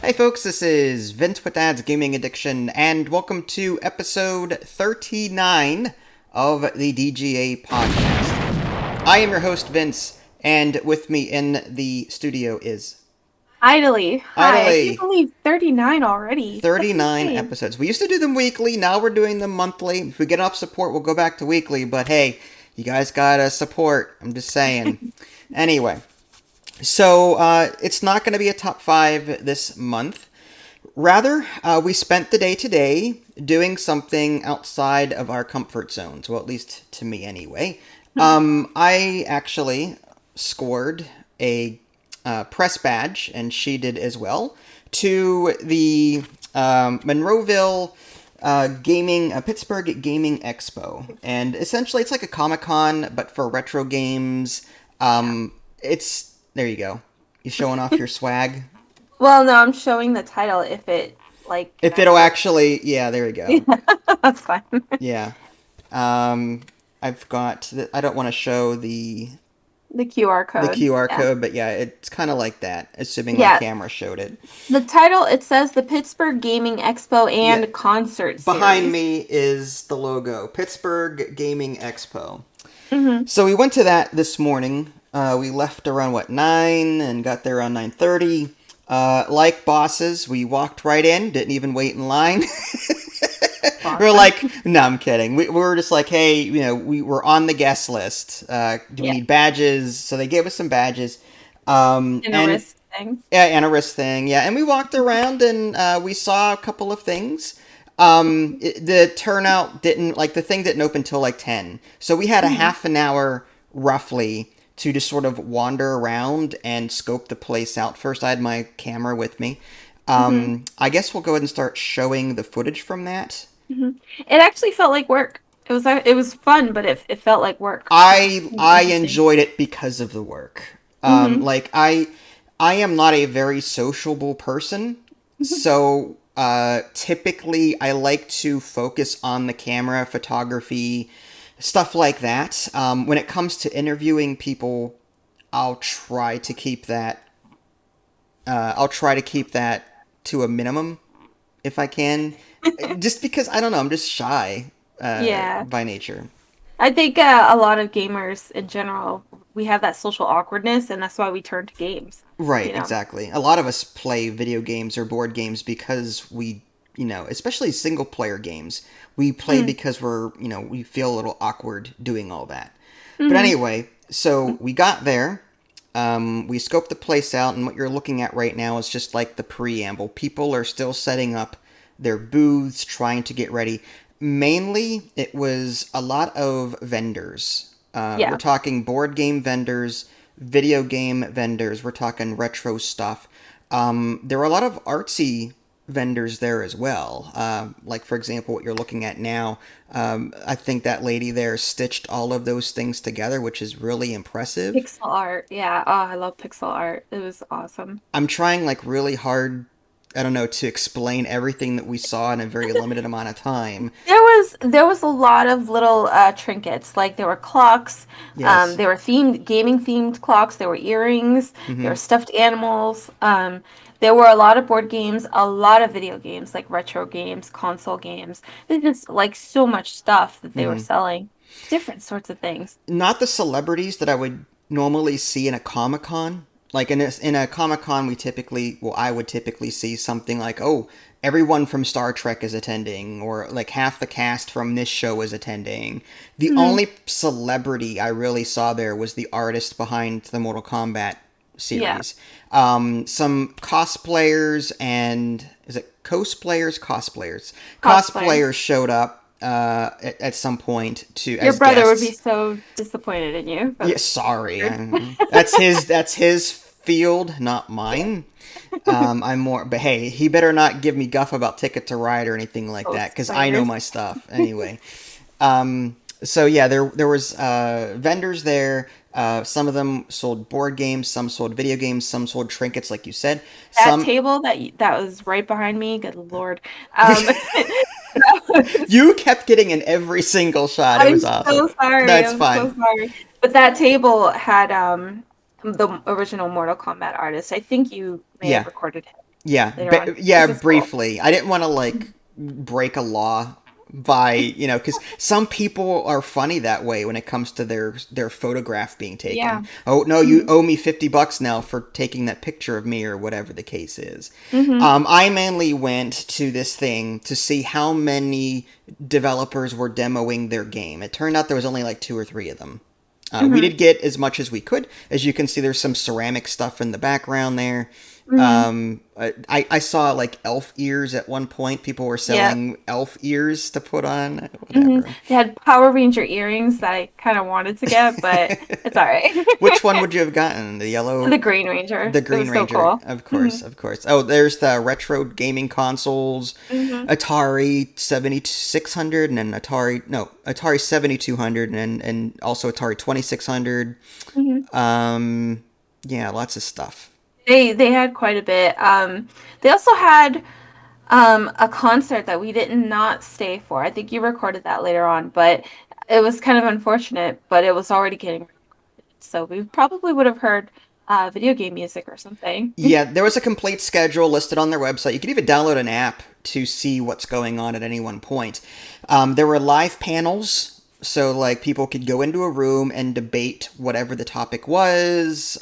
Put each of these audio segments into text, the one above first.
Hey folks, this is Vince with Dad's Gaming Addiction, and welcome to episode 39 of the DGA podcast. I am your host, Vince, and with me in the studio is Idly. Hi. I can't Idly. believe 39 already. That's 39 insane. episodes. We used to do them weekly, now we're doing them monthly. If we get enough support, we'll go back to weekly, but hey, you guys gotta support. I'm just saying. Anyway, so it's not going to be a top 5 this month. Rather, we spent the day today doing something outside of our comfort zones. Well, at least to me, anyway. I actually scored a press badge, and she did as well, to the Monroeville Pittsburgh Gaming Expo. And essentially, it's like a Comic-Con, but for retro games. It's, there you go. You showing off your swag? Well, no, I'm showing the title if it can If it'll actually. actually, yeah, there we go. Yeah, that's fine. Yeah. Um, I've got. I don't want to show The QR the code. QR Yeah. code, but yeah, it's kind of like that. Assuming my Yeah. camera showed it. The title, it says the Pittsburgh Gaming Expo Yeah. and Concert Behind Series. me is the logo, Pittsburgh Gaming Expo. Mm-hmm. So we went to that this morning. We left around 9 and got there around 9:30. Like bosses, we walked right in, didn't even wait in line. We were Awesome. like, no, I'm kidding. We were just like, hey, we were on the guest list. Do we Yeah. need badges? So they gave us some badges. In a And wrist thing. yeah, and a wrist thing. Yeah, and we walked around and we saw a couple of things. The turnout didn't, like, the thing didn't open till like 10. So we had a Mm-hmm. half an hour roughly to just sort of wander around and scope the place out. First, I had my camera with me. Mm-hmm. I guess we'll go ahead and start showing the footage from that. Mm-hmm. It actually felt like work. It was fun, but it felt like work. It was I kind of I interesting. enjoyed it because of the work. Mm-hmm. Like I am not a very sociable person, so typically I like to focus on the camera, photography, stuff like that. When it comes to interviewing people, I'll try to keep that. I'll try to keep that to a minimum if I can, just because I don't know. I'm just shy Yeah. by nature. I think a lot of gamers in general, we have that social awkwardness, and that's why we turn to games. Right, You know. exactly. A lot of us play video games or board games because especially single player games, we play Mm. because we feel a little awkward doing all that. But Mm-hmm. anyway, so we got there, we scoped the place out, and what you're looking at right now is just like the preamble. People are still setting up their booths, trying to get ready. Mainly, it was a lot of vendors. We're Yeah. talking board game vendors, video game vendors. We're talking retro stuff. There were a lot of artsy vendors there as well. Like, for example, what you're looking at now. I think that lady there stitched all of those things together, which is really impressive. Pixel art. Yeah. Oh, I love pixel art. It was awesome. I'm trying like really hard, I don't know, to explain everything that we saw in a very limited amount of time. There was a lot of little trinkets. Like there were clocks. Yes. There were gaming themed clocks. There were earrings. There were Hmm. stuffed animals. There were a lot of board games, a lot of video games, like retro games, console games. There's just like so much stuff that they were Hmm. selling. Different sorts of things. Not the celebrities that I would normally see in a Comic Con. Like in a Comic Con, I would typically see something like, oh, everyone from Star Trek is attending, or like half the cast from this show is attending. The Hmm. only celebrity I really saw there was the artist behind the Mortal Kombat Yeah, series. Some cosplayers and is it cosplayers? cosplayers. Cosplayers showed up at some point to Your as brother would be guests. so disappointed in you. Yeah, But sorry. That's his field, not mine. I'm more, but hey, he better not give me guff about Ticket to Ride or anything like that, because I know cosplayers. my stuff anyway. So yeah, there was vendors there. Some of them sold board games, some sold video games, some sold trinkets, like you said. That Some table that was right behind me, good lord. That was, you kept getting in every single shot. It I'm was awesome. so sorry. That's I'm so fine. sorry. But that table had the original Mortal Kombat artist. I think you may have Yeah, recorded him. Yeah, later on. yeah, This is cool. briefly. I didn't want to like break a law by, because some people are funny that way when it comes to their photograph being taken. Yeah. Oh no, you Mhm. owe me $50 now for taking that picture of me or whatever the case is. Mhm. I mainly went to this thing to see how many developers were demoing their game. It turned out there was only like two or three of them. We Mhm. did get as much as we could. As you can see, there's some ceramic stuff in the background there. Mhm. I saw like elf ears at one point. People were Yeah. selling elf ears to put on. Mhm. Whatever. They had Power Ranger earrings that I kind of wanted to get, but it's all right. Which one would you have gotten? The The yellow, Green Ranger. the It Green was so Ranger, cool. of course, Mhm. of course. Oh, there's the retro gaming consoles, Mhm. Atari 7600 and then Atari 7200 and also Atari 2600. Mhm. Um, yeah, lots of stuff. They had quite a bit. They also had a concert that we did not stay for. I think you recorded that later on, but it was kind of unfortunate, but it was already getting recorded. So we probably would have heard video game music or something. Yeah, there was a complete schedule listed on their website. You could even download an app to see what's going on at any one point. There were live panels, so like people could go into a room and debate whatever the topic was.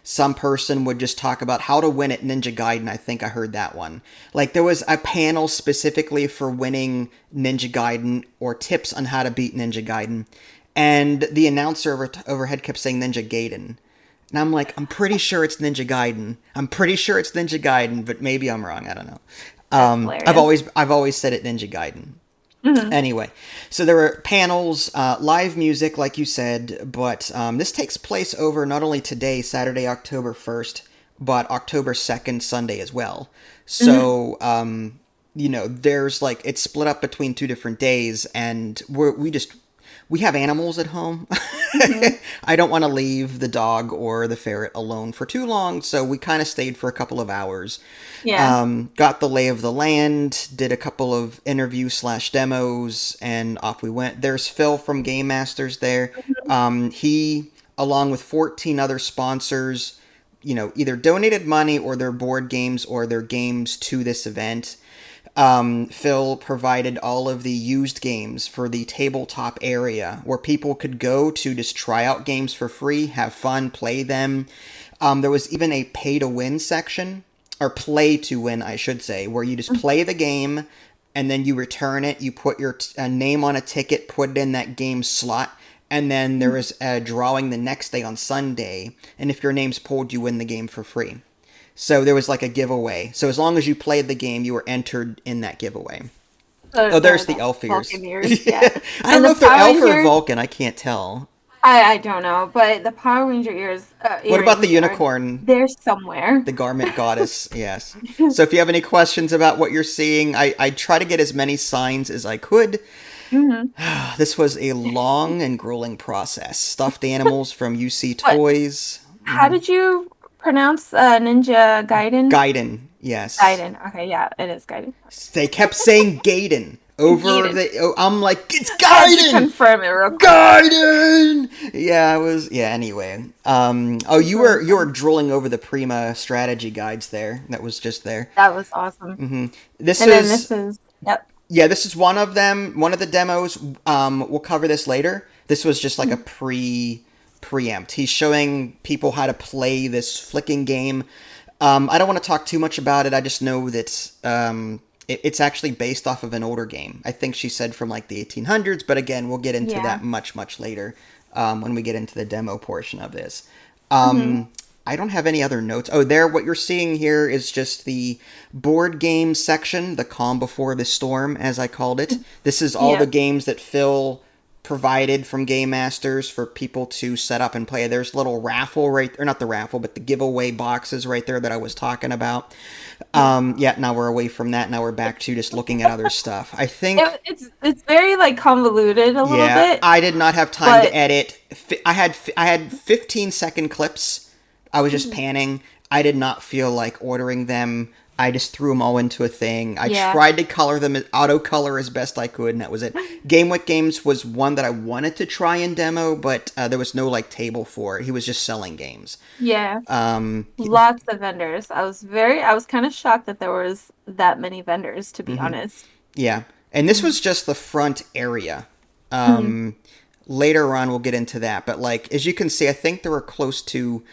Some person would just talk about how to win at Ninja Gaiden. I think I heard that one. Like there was a panel specifically for winning Ninja Gaiden or tips on how to beat Ninja Gaiden, and the announcer overhead kept saying Ninja Gaiden. And I'm like, I'm pretty sure it's Ninja Gaiden. I'm pretty sure it's Ninja Gaiden, but maybe I'm wrong. I don't know. That's I've hilarious. always said it Ninja Gaiden. Hmm. Anyway, so there were panels, live music, like you said, but this takes place over not only today, Saturday, October 1st, but October 2nd, Sunday as well. Hmm. So, there's like, it's split up between two different days, and we have animals at home. Hmm. I don't want to leave the dog or the ferret alone for too long, so we kind of stayed for a couple of hours. Yeah. Got the lay of the land, did a couple of interviews slash demos, and off we went. There's Phil from Game Masters there. He, along with 14 other sponsors, either donated money or their board games or their games to this event. Phil provided all of the used games for the tabletop area where people could go to just try out games for free, have fun, play them. There was even a pay to win section, or play to win, I should say, where you just play the game and then you return it. You put your name on a ticket, put it in that game slot, and then there is a drawing the next day on Sunday. And if your name's pulled, you win the game for free. So there was like a giveaway. So as long as you played the game, you were entered in that giveaway. So Oh, they're there's the the elf ears. Vulcaneers, yeah. I don't And know the if they're Power elf or Rangers, Vulcan. I can't tell. I don't know, but the Power Ranger What about the earrings are unicorn, there somewhere. the garment goddess? Yes. So if you have any questions about what you're seeing, I try to get as many signs as I could. Hmm. This was a long and grueling process. Stuffed animals from UC What? Toys. How did you pronounce Ninja Gaiden? Gaiden, yes. Gaiden. Okay, yeah, it is Gaiden. They kept saying Gaiden over Gaiden. the. Oh, I'm like, it's I had to Gaiden! confirm it real quick. Gaiden! Yeah, I was. Yeah. Anyway. Oh, That's really you were fun. drooling over the Prima strategy guides there. That was just there. That was awesome. This And then this is is, yep. Yeah, this is one of them. One of the demos. We'll cover this later. This was just like a preempt. He's showing people how to play this flicking game. I don't want to talk too much about it. I just know that it's actually based off of an older game. I think she said from like the 1800s, but again, we'll get into Yeah. that much later when we get into the demo portion of this. Hmm. I don't have any other notes. Oh, there, what you're seeing here is just the board game section, the calm before the storm, as I called it. This is all the Yep. games that Phil provided from Game Masters for people to set up and play. There's a little raffle right, or not the raffle, but the giveaway boxes right there that I was talking about. Yeah. Yeah, now we're away from that. Now we're back to just looking at other stuff. I think, It's very like convoluted a little yeah, bit, I did not have time to but edit. I had 15-second clips. I was just panning. I did not feel like ordering them. I just threw them all into a thing. I Yeah. tried to color them, auto color as best I could, and that was it. Game with Games was one that I wanted to try and demo, but there was no like table for it. He was just selling games. Yeah. Um, Lots of vendors. I was kind of shocked that there was that many vendors, to be honest. yeah, and this Mm. was just the front area. Mm. Um, Later on, we'll get into that, but like as you can see, I think there were close to,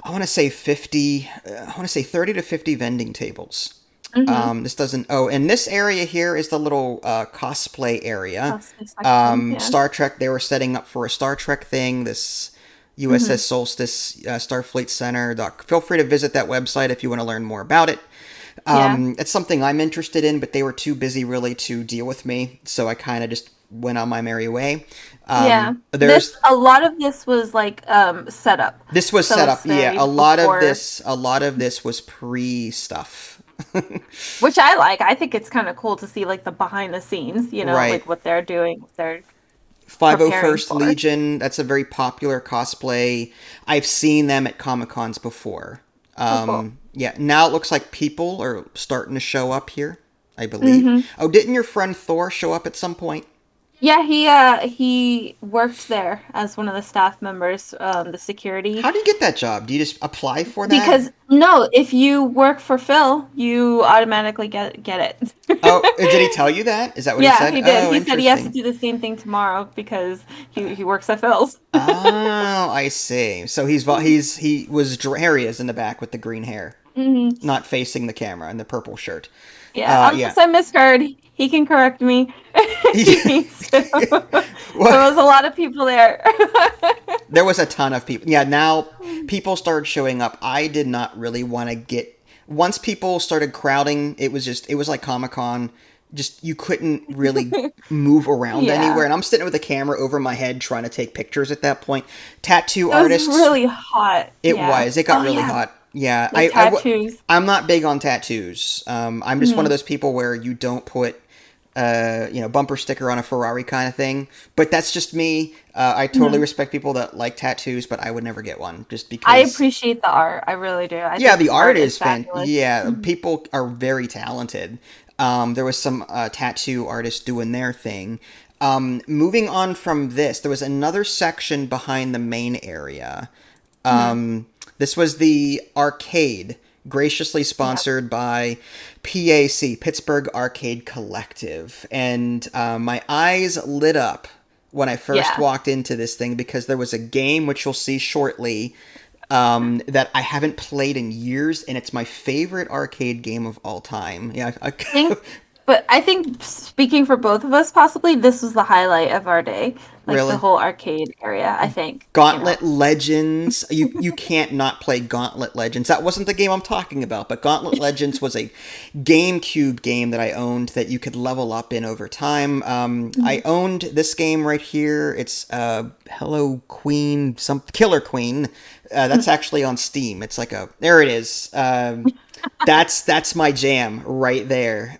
I want to say 50, I want to say 30 to 50 vending tables. Mm-hmm. This doesn't. Oh, and this area here is the little cosplay area. Cosplay section. Yeah. Star Trek. They were setting up for a Star Trek thing. This Mm-hmm. USS Solstice Starfleet Center. Feel free to visit that website if you want to learn more about it. Yeah. It's something I'm interested in, but they were too busy really to deal with me, so I kind of just went on my merry way. Yeah. This There's a lot of this was like setup. This was So set up. it's Yeah, very before, a lot of this was pre stuff. which I like. I think it's kind of cool to see like the behind the scenes, Right. like what they're doing, what they're preparing 501st for. Legion, that's a very popular cosplay. I've seen them at Comic Cons before. Oh, cool. Yeah, now it looks like people are starting to show up here, I believe. Hmm. Oh, didn't your friend Thor show up at some point? Yeah, he worked there as one of the staff members, the security. How do you get that job? Do you just apply for that? Because no, if you work for Phil, you automatically get it. Oh, did he tell you that? Is that what he Yeah, said? he did. Oh, He said he has to interesting. do the same thing tomorrow because he works at Phil's. Oh, I see. So he was Harry is in the back with the green hair, Hmm. not facing the camera, and the purple shirt. Yeah, Yeah. unless I misheard, he can correct me if he needs to. There Well, was a lot of people there. there was a ton of people. Yeah, now people started showing up. I did not really want to get. Once people started crowding, it was like Comic Con. Just you couldn't really move around Yeah, anywhere, and I'm sitting with a camera over my head trying to take pictures at that point. Tattoo it was artists, really hot. it Yeah. was. It got Oh really yeah, hot. Yeah, the tattoos. I'm not big on tattoos. I'm just one of Hmm. those people where you don't put bumper sticker on a Ferrari kind of thing. But that's just me. I totally Hmm. respect people that like tattoos, but I would never get one just I because. appreciate the art. I really do. I Yeah, think the the art art is is fabulous. Yeah, Hmm. people are very talented. There was some tattoo artists doing their thing. Moving on from this, there was another section behind the main area. Hmm. This was the arcade, graciously Yeah. sponsored by PAC, Pittsburgh Arcade Collective. And my eyes lit up when I first Yeah. walked into this thing because there was a game, which you'll see shortly, that I haven't played in years, and it's my favorite arcade game of all time. Yeah, Think, but I think speaking for both of us, possibly this was the highlight of our day, like the really. whole arcade area. I think. Gauntlet Legends. You can't not play Gauntlet Legends. That wasn't the game I'm talking about, but Gauntlet Legends was a GameCube game that I owned that you could level up in over time. I Mhm. owned this game right here. It's Hello Queen, some Killer Queen. That's actually on Steam. It's like a there it is. That's my jam right there.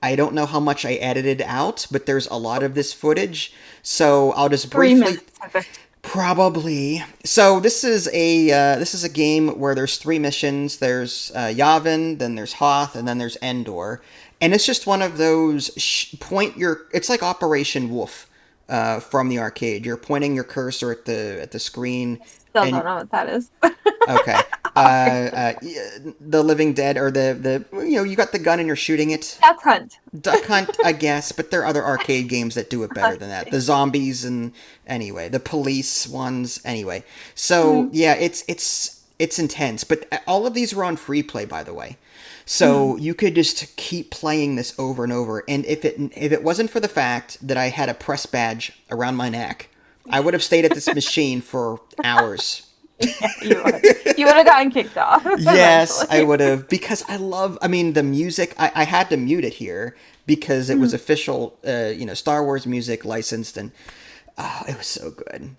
I don't know how much I edited out, but there's a lot of this footage. So I'll just 3 minutes. briefly probably. So this is a game where there's three missions. There's Yavin, then there's Hoth, and then there's Endor. And it's just one of those point your. It's like Operation Wolf from the arcade. You're pointing your cursor at the screen, Still and don't know what that is. okay. The Living Dead or you got the gun and you're shooting it. Duck Hunt. Duck Hunt, I guess, but there are other arcade games that do it better than that. The zombies and anyway, the police ones anyway. So Mm, yeah, it's intense, but all of these were on free play, by the way. So mm. you could just keep playing this over and over. And if it wasn't for the fact that I had a press badge around my neck, I would have stayed at this machine for hours. Yeah, you would have gotten kicked off Yes, I eventually. would have because I mean, the music. I had to mute it here because it was Mhm. official, Star Wars music licensed, and oh, it was so good.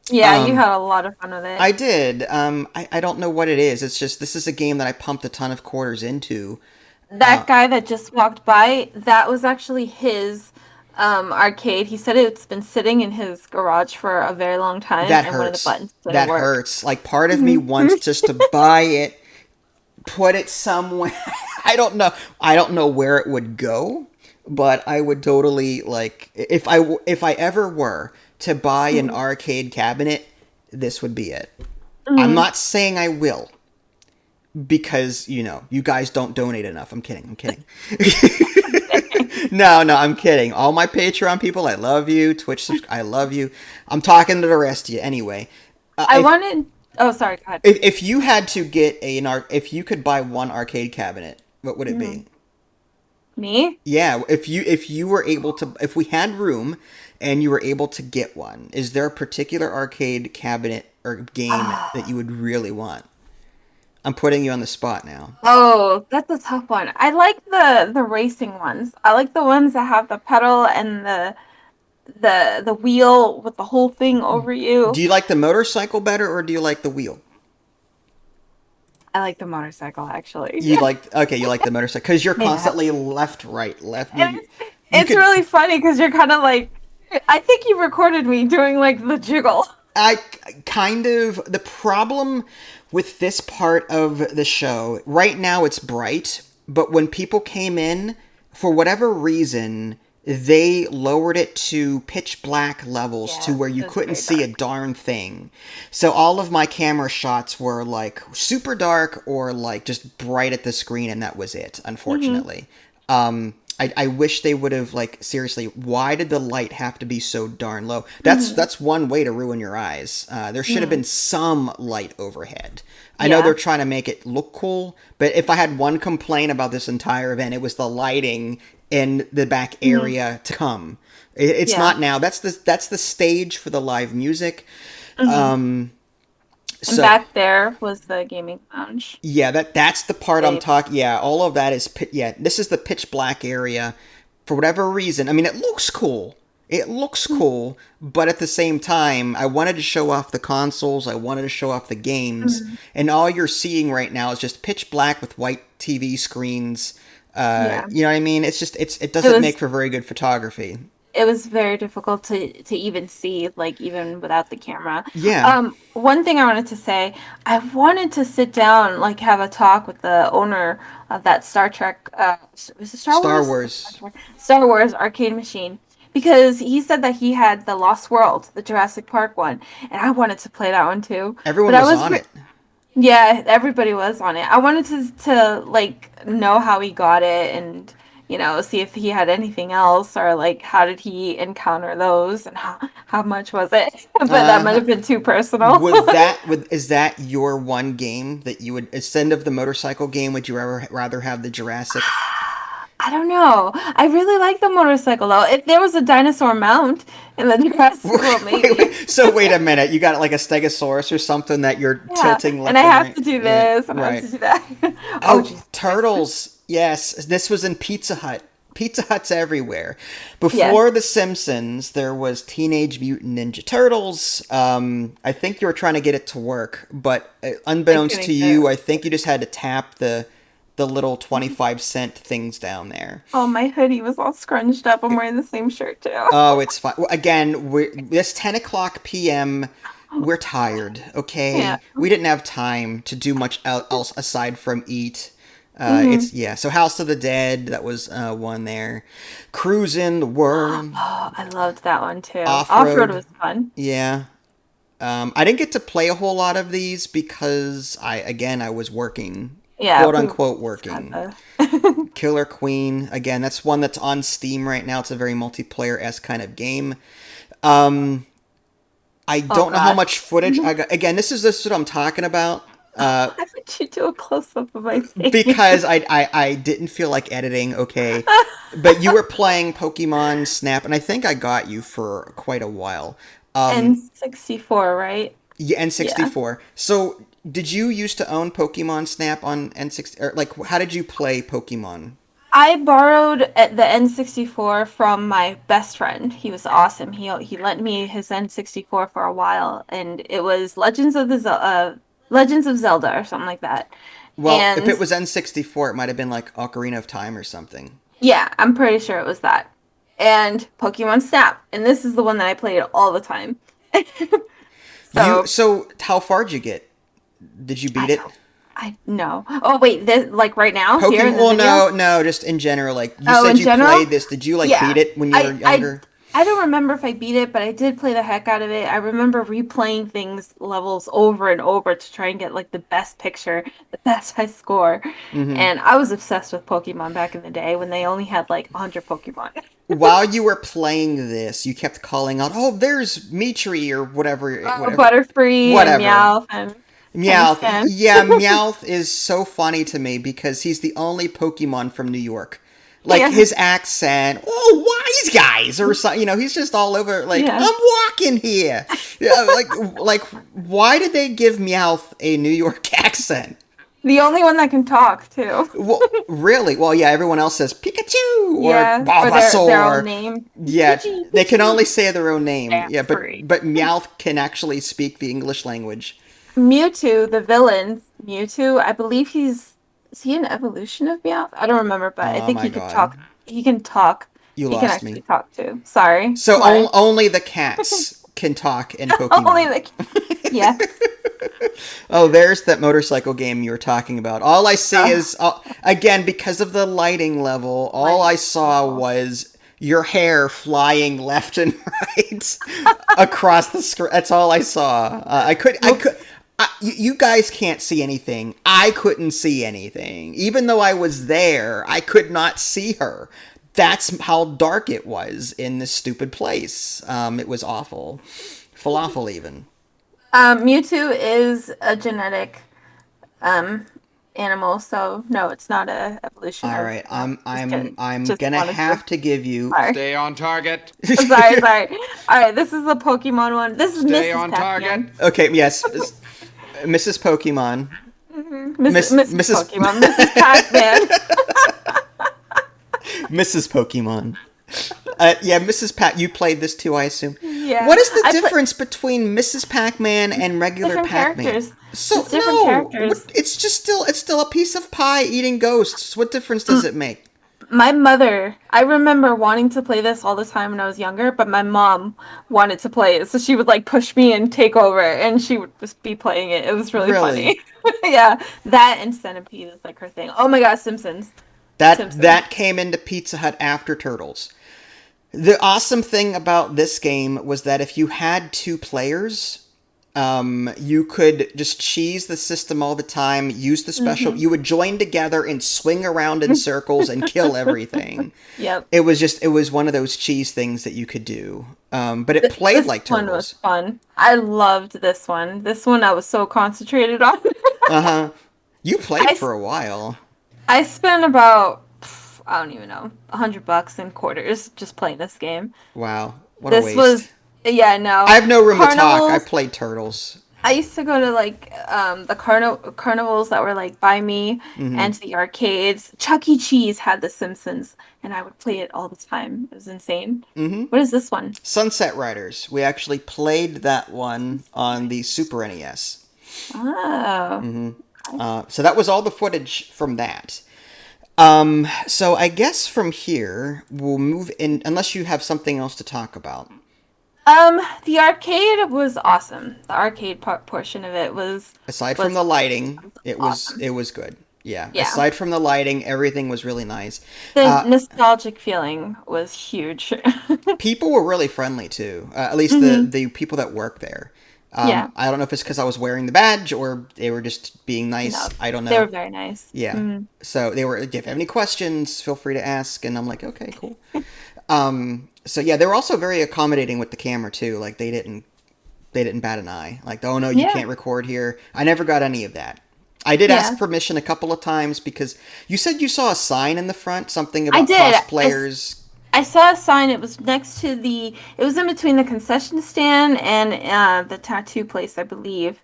Yeah, you Um, had a lot of fun with it. I did. I don't know what it is. It's just this is a game that I pumped a ton of quarters into. Uh, That guy that just walked by, that was actually his arcade. He said it's been sitting in his garage for a very long time, that and one of the hurts. buttons didn't That work. hurts. Like part of me Mhm. wants just to buy it, put it somewhere. I don't know. I don't know where it would go, but I would totally like if I ever were to buy an Mhm. arcade cabinet, this would be it. I'm Mhm. not saying I will because you guys don't donate enough. I'm kidding. I'm kidding. No, no, I'm kidding. All my Patreon people, I love you. I love you. I'm talking to the rest of you anyway. Uh, I if wanted. Oh, sorry. Go ahead. if you had to get if you could buy one arcade cabinet, what would it be? Mhm. Me? Yeah, if you were able to, if we had room and you were able to get one, is there a particular arcade cabinet or game that you Ah. would really want? I'm putting you on the spot now. Oh, that's a tough one. I like the racing ones. I like the ones that have the pedal and the wheel with the whole thing over Do you. you like the motorcycle better or do you like the wheel? I like the motorcycle actually. You like the motorcycle because you're Yeah. constantly left, right, left. And You it's could really funny because you're kind of like, I think you recorded me doing like the jiggle. I kind of the problem with this part of the show right now it's bright, but when people came in for whatever reason they lowered it to pitch black levels to Yeah, where you it was couldn't very see a dark. darn thing. So all of my camera shots were like super dark or like just bright at the screen and that was it, Hmm. unfortunately. I wish they would have like seriously. Why did the light have to be so darn low? Hmm. That's one way to ruin your eyes. There should have Hmm. been some light overhead. I know they're Yeah. trying to make it look cool, but if I had one complaint about this entire event, it was the lighting in the back Hmm. area to come. It's Yeah. not now. That's the stage for the live music. Hmm. And So back there was the gaming lounge. yeah, that's the part I'm Safe. talking. Yeah, all of that is yeah. This is the pitch black area. For whatever reason, I mean, it looks cool. It looks cool, but at the same time, I wanted to show off the consoles. I wanted to show off the games, Hmm. and all you're seeing right now is just pitch black with white TV screens. Yeah. You know what I mean? it It doesn't make was for very good photography. it was very difficult to even see, like even without the camera. Yeah, One thing I wanted to say, I wanted to sit down, like have a talk with the owner of that Star Trek, was it Star Star Wars? Wars. Star Wars arcade machine. Because he said that he had the Lost World, the Jurassic Park one, and I wanted to play that one too. But Everyone I was was on it. yeah, everybody was on it. I wanted to like know how he got it and see if he had anything else or like how did he encounter those and how much was it? But that might Uh, have been too personal. would is that your one game that you would instead of the motorcycle game? Would you ever rather have the Jurassic? I don't know. I really like the motorcycle though. If there was a dinosaur mount in the Jurassic World, maybe. So wait a minute, you got like a Stegosaurus or something that you're Yeah, tilting and I left and have right. to do Yeah, this and I have right. to do that. Oh, Oh, Jesus Christ. turtles. Yes, this was in Pizza Hut. Pizza Hut's everywhere. Yes. Before The Simpsons, there was Teenage Mutant Ninja Turtles. I think you were trying to get it to work, but I unbeknownst to couldn't get you, I it. think you just had to tap the little 25-cent things down there. Oh, my hoodie was all scrunched up. I'm wearing the same shirt too. Oh, it's fine. Again, this 10 o'clock p.m., we're tired, Yeah. okay? We didn't have time to do much else aside from eat. Hmm. Yeah, so House of the Dead, that was one there. Cruising the World, Oh, I loved that one too. Off Off-road Road, was fun. yeah. I didn't get to play a whole lot of these because I was working, Yeah, quote we unquote just had working. the. Killer Queen, again, that's one that's on Steam right now. It's a very multiplayer-esque kind of game. Um, I Oh don't know how gosh. much footage I got. Again, this is what I'm talking about. Uh, Why would you do a close-up of my face? because I didn't feel like editing. Okay, but you were playing Pokemon Snap, and I think I got you for quite a while. And Um, 64, right? yeah, Yeah. N64. So, did you used to own Pokemon Snap on N60? Or like, how did you play Pokemon? I borrowed the N64 from my best friend. He was awesome. He lent me his N64 for a while, and it was Legends of Zelda or something like that. Well, if And it was N64, it might have been like Ocarina of Time or something. yeah, I'm pretty sure it was that. And Pokemon Snap, and this is the one that I played all the time. You So so how far did you get? Did you I beat don't, it? I no. Oh wait, this like right now here in Pokemon. the Well, video. no, just in general. Like you Oh, said, in you general, played this. Did you like beat yeah. it when you were I I younger? I don't remember if I beat it, but I did play the heck out of it. I remember replaying things levels over and over to try and get like the best picture, the best high score. Mm-hmm. And I was obsessed with Pokemon back in the day when they only had like 100 Pokemon. While you were playing this, you kept calling out, "Oh, there's Mitri or whatever, Oh, whatever, Butterfree and whatever." Meowth and Meowth. Tenniscan. Yeah, Meowth is so funny to me because he's the only Pokemon from New York. Like Yeah, his accent, oh, wise guys, or something. He's just all over. Like yeah. I'm walking here. Yeah, like why did they give Meowth a New York accent? The only one that can talk too. Well, really? Well, yeah. Everyone else says Pikachu or Yeah, or their own Bulbasaur. name. Yeah, Pidgey, they can only Pidgey. say their own name. Damn Yeah, but free. but Meowth can actually speak the English language. Mewtwo, the villain, Mewtwo, I believe is he an evolution of Meowth? I don't remember, but I Oh think my he could god, talk. He can talk. you He can lost me. actually talk too. Sorry. So Why? only the cats can talk in Only Pokemon. the yes. Oh, there's that motorcycle game you were talking about. All I see Oh, is, again, because of the lighting level, all I lighting saw level. was your hair flying left and right across the screen. That's all I saw. I Whoops. could. You guys can't see anything. I couldn't see anything. Even though I was there, I could not see her. That's how dark it was in this stupid place. It was awful. Falafel, even. Mewtwo is a genetic um animal, so no, it's not a evolution All of right, Meowth. Just kidding. I'm Just gonna wanted to. have to give you. Sorry. Stay on target. Sorry, sorry. All right, this is the Pokemon one. This is Stay Mrs. on target. Pac-Man. Okay, yes, Mrs. Pokemon, Mrs. Mrs. Pokemon, Mrs. Pac-Man. Mrs. Pokemon. Yeah, Mrs. Pac. You played this too, I assume. Yeah, What is the I put difference between Mrs. Pac-Man and regular different Pac-Man? characters. So Just different no, characters. it's still a piece of pie eating ghosts. What difference does it make? My mother, I remember wanting to play this all the time when I was younger, but my mom wanted to play it, so she would like push me and take over, and she would just be playing it. It was really Really? funny. Yeah, that and Centipede is like her thing. Oh my God, Simpsons. Simpsons. That came into Pizza Hut after Turtles. The awesome thing about this game was that if you had two players, you could just cheese the system all the time, use the special. Hmm. You would join together and swing around in circles and kill everything. Yep. It was one of those cheese things that you could do. But it played This like one was Turtles. fun. I loved this one. This one I was so concentrated on. Uh huh. You played I, for a while. I spent about, I don't even know, $100 in quarters just playing this game. Wow, what a This was, waste. yeah, no. I have no room to talk. I Carnivals. played Turtles. I used to go to like the carnivals that were like by me Hmm. and to the arcades. Chuck E. Cheese had The Simpsons, and I would play it all the time. It was insane. Hmm. What is this one? Sunset Riders. We actually played that one on the Super NES. Oh, Hmm. okay. So that was all the footage from that. So I guess from here we'll move in, unless you have something else to talk about. The arcade was awesome. The arcade portion of it Aside from was the lighting, awesome. it was good. Yeah. Yeah. Aside from the lighting, everything was really nice. The Uh, nostalgic feeling was huge. People were really friendly too. At least Hmm. the people that work there. Yeah. I don't know if it's because I was wearing the badge or they were just being No, nice. I don't they were know. very nice. Yeah. Mhm. So they were. If you have any questions, feel free to ask. And I'm like, okay, cool. So yeah, they were also very accommodating with the camera too. Like they didn't bat an eye. Like, oh no, you Yeah. can't record here. I never got any of that. I did Yeah. ask permission a couple of times because you said you saw a sign in the front, something I about did. cosplayers. I saw a sign. It was next to it was in between the concession stand and the tattoo place, I believe.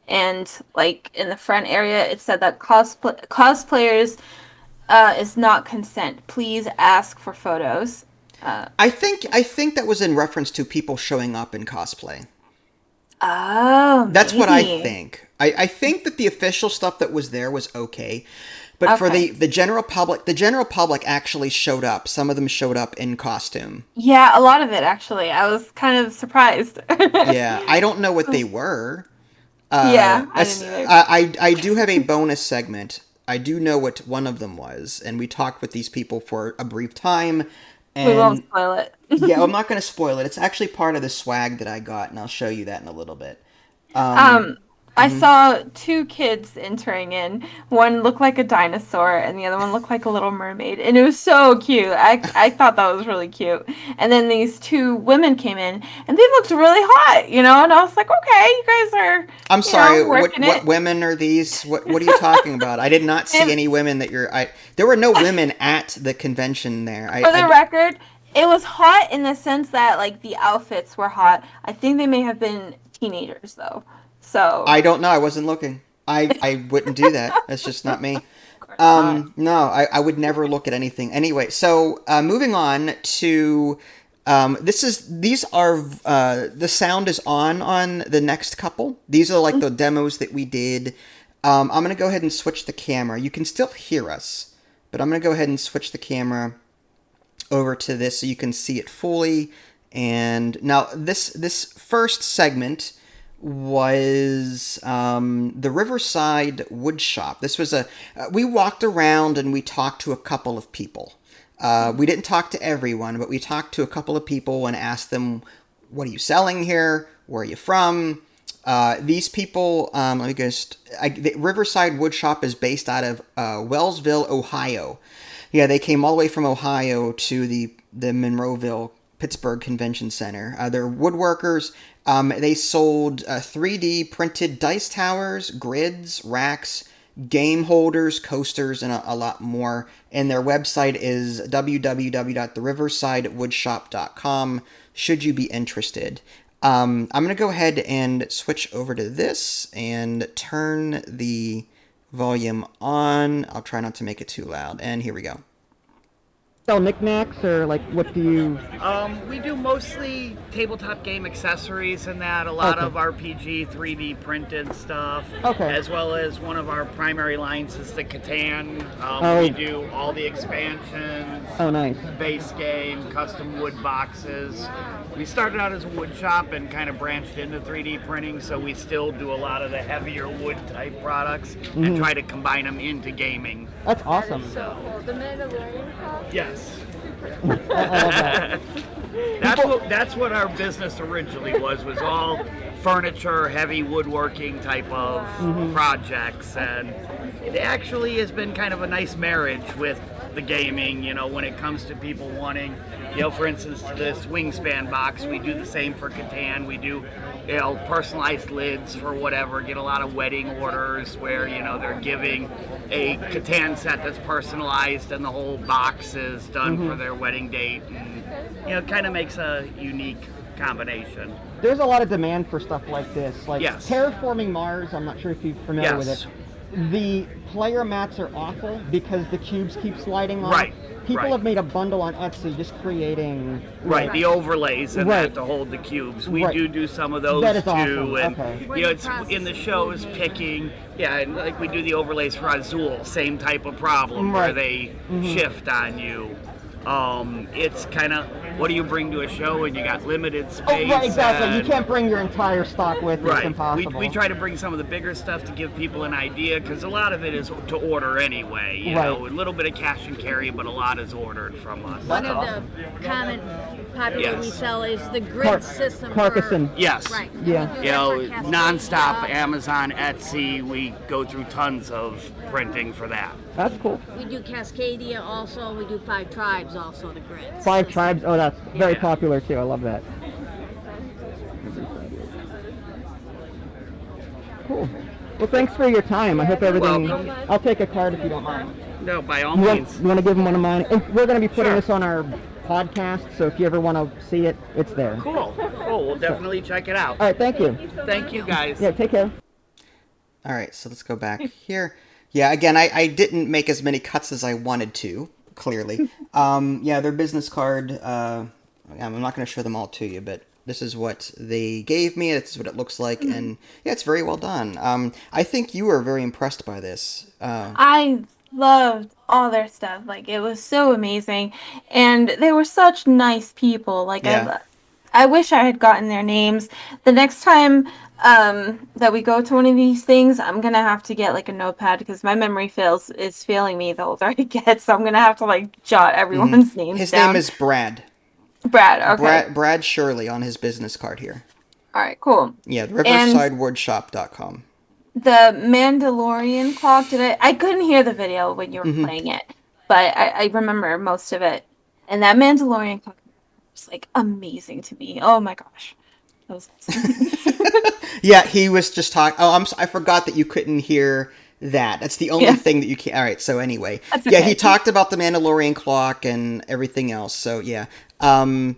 And like in the front area, it said that cosplayers is not consent. Please ask for photos. I think that was in reference to people showing up in cosplay. Oh, That's what I maybe. think. I think that the official stuff that was there was okay. But for Okay. the general public actually showed up. Some of them showed up in costume. Yeah, a lot of it actually. I was kind of surprised. Yeah, I don't know what they were. Yeah, I didn't either. I do have a bonus segment. I do know what one of them was, and we talked with these people for a brief time. We won't And spoil it. yeah, I'm not going to spoil it. It's actually part of the swag that I got, and I'll show you that in a little bit. Um, I Mhm. saw two kids entering in. One looked like a dinosaur, and the other one looked like a little mermaid, and it was so cute. I thought that was really cute. And then these two women came in, and they looked really hot, and I was like, okay, you guys are, I'm sorry. What working what it. women are these? What are you talking about? I did not see And any women that you're. I There were no women at the convention there. for the record, it was hot in the sense that like the outfits were hot. I think they may have been teenagers though. So, I don't know. I wasn't looking. I wouldn't do that. That's just not me. of course not. No, I would never look at anything. Anyway, so moving on to these are the sound is on the next couple. These are like the demos that we did. I'm gonna go ahead and switch the camera. You can still hear us, but I'm gonna go ahead and switch the camera over to this so you can see it fully. And now this first segment was the Riverside Wood Shop. This was we walked around and we talked to a couple of people. We didn't talk to everyone, but we talked to a couple of people and asked them, "What are you selling here? Where are you from?" These people, let me just. The Riverside Wood Shop is based out of Wellsville, Ohio. Yeah, they came all the way from Ohio to the Monroeville Pittsburgh Convention Center. They're woodworkers. They sold 3D printed dice towers, grids, racks, game holders, coasters, and a lot more. And their website is www.theriversidewoodshop.com should you be interested. I'm going to go ahead and switch over to this and turn the volume on. I'll try not to make it too loud. And here we go. Sell knickknacks, or like what do you? We do mostly tabletop game accessories and that, a lot Okay. of RPG 3D printed stuff, Okay. as well as one of our primary lines is the Catan. Oh. We do all the expansions, Oh, nice. base game, custom wood boxes. We started out as a wood shop and kind of branched into 3D printing, so we still do a lot of the heavier wood type products and try to combine them into gaming. That's awesome. The Mandalorian cup? Yes. I love that. That's what our business originally was all furniture, heavy woodworking type of projects, and it actually has been kind of a nice marriage with the gaming. When it comes to people wanting, for instance, this wingspan box, we do the same for Catan. We do, personalized lids for whatever. Get a lot of wedding orders where they're giving a Catan set that's personalized and the whole box is done for their wedding date, and it kind of makes a unique combination. There's a lot of demand for stuff like this. Like Yes. Terraforming Mars, I'm not sure if you're familiar with Yes. it. The player mats are awful because the cubes keep sliding off. Right, People right. have made a bundle on Etsy just creating. Right, the overlays and Right. that to hold the cubes. We Right. do some of those That is too, awesome. and Okay. it's in the shows picking. Yeah, and like we do the overlays for Azul, same type of problem where Right. they shift on you. It's kind of, what do you bring to a show when you got limited Oh, space? right, exactly. You and- can't bring your entire stock with you. It's Right. impossible. We try to bring some of the bigger stuff to give people an idea, because a lot of it is to order anyway. You Right. know, a little bit of cash and carry, but a lot Oh, lot is ordered from us. One of the common popular we Yes. sell is the grid Car- system Carcasson. Yes. for... Right. Yeah. We do You that know, for Cascade nonstop stuff. Amazon, Etsy, we go through tons of printing for that. That's cool. We do Cascadia also. We do Five Tribes also, the grids. 5 tribes. Oh, that's very Yeah. popular too. I love that. Cool. Well, thanks for your time. I hope everything. welcome. I'll take a card if you don't mind. No, by all You means. want to give them one of mine? And we're going to be putting Sure. this on our podcast, so if you ever want to see it, it's there. Cool. Cool. We'll definitely check it out. All right. Thank you. Thank you, guys. Yeah. Take care. All right, so let's go back here. Yeah, again, I didn't make as many cuts as I wanted to, clearly. Yeah, their business card, I'm not going to show them all to you, but this is what they gave me. This is what it looks like, and yeah, it's very well done. I think you were very impressed by this. I loved all their stuff. Like it was so amazing, and they were such nice people. Like Yeah. I wish I had gotten their names. The next time that we go to one of these things, I'm gonna have to get like a notepad because my memory is failing me the older I get. So I'm gonna have to like jot everyone's names His down. name is Brad. Brad. Okay. Brad Shirley on his business card here. All right. Cool. Yeah, And riversidewoodshop.com. the Mandalorian clock. I couldn't hear the video when you were playing it, but I remember most of it. And that Mandalorian clock was like amazing to me. Oh my gosh. That was awesome. Yeah, he was just talking. Oh, I forgot that you couldn't hear that. That's the only thing that you can't. All right. So anyway, Okay. Yeah, he talked about the Mandalorian clock and everything else. So yeah. All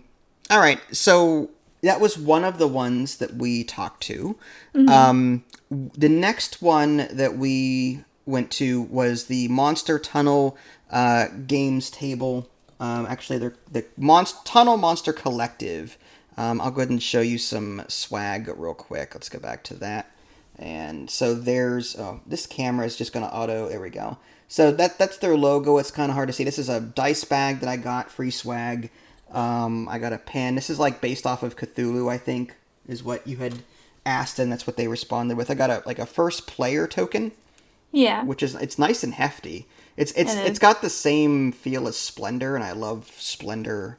right. So that was one of the ones that we talked to. The next one that we went to was the Monster Tunnel games table. Actually, they're the Tunnel Monster Collective. I'll go ahead and show you some swag real quick. Let's go back to that. And so there's, this camera is just going to auto, there we go. So that's their logo. It's kind of hard to see. This is a dice bag that I got, free swag. I got a pen. This is like based off of Cthulhu, I think, is what you had asked, and that's what they responded with. I got a first player token. Yeah. Which is, it's nice and hefty. It's got the same feel as Splendor, and I love Splendor.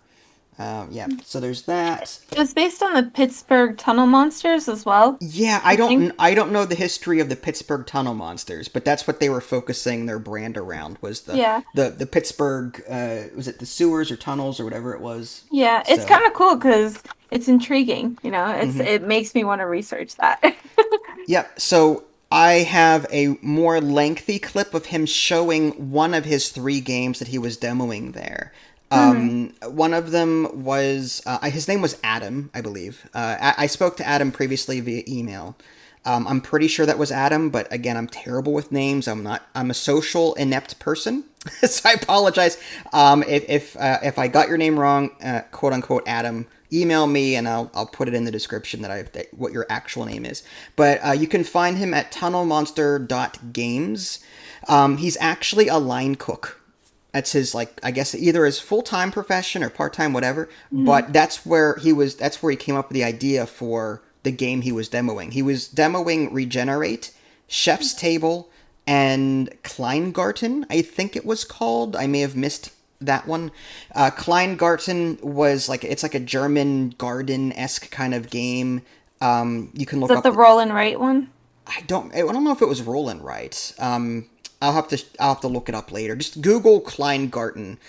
Yeah, so there's that. It was based on the Pittsburgh Tunnel Monsters as well. Yeah, I don't know the history of the Pittsburgh Tunnel Monsters, but that's what they were focusing their brand around, was the Pittsburgh, was it the sewers or tunnels or whatever it was? Yeah, it's kind of cool because it's intriguing, you know, it makes me want to research that. Yep, so I have a more lengthy clip of him showing one of his 3 games that he was demoing there. One of them was, his name was Adam, I believe. I spoke to Adam previously via email. I'm pretty sure that was Adam, but again, I'm terrible with names. I'm a social inept person, so I apologize. If I got your name wrong, quote unquote Adam, email me and I'll put it in the description what your actual name is. But you can find him at tunnelmonster.games. He's actually a line cook. That's his, like, I guess either his full-time profession or part-time, whatever. But that's where he came up with the idea for the game he was demoing. He was demoing Regenerate, Chef's Table, and Kleingarten, I think it was called. I may have missed that one. Kleingarten was it's like a German garden-esque kind of game. You can look up. Is that the roll and write one? I don't know if it was roll and write. I'll have to look it up later. Just Google Kleingarten.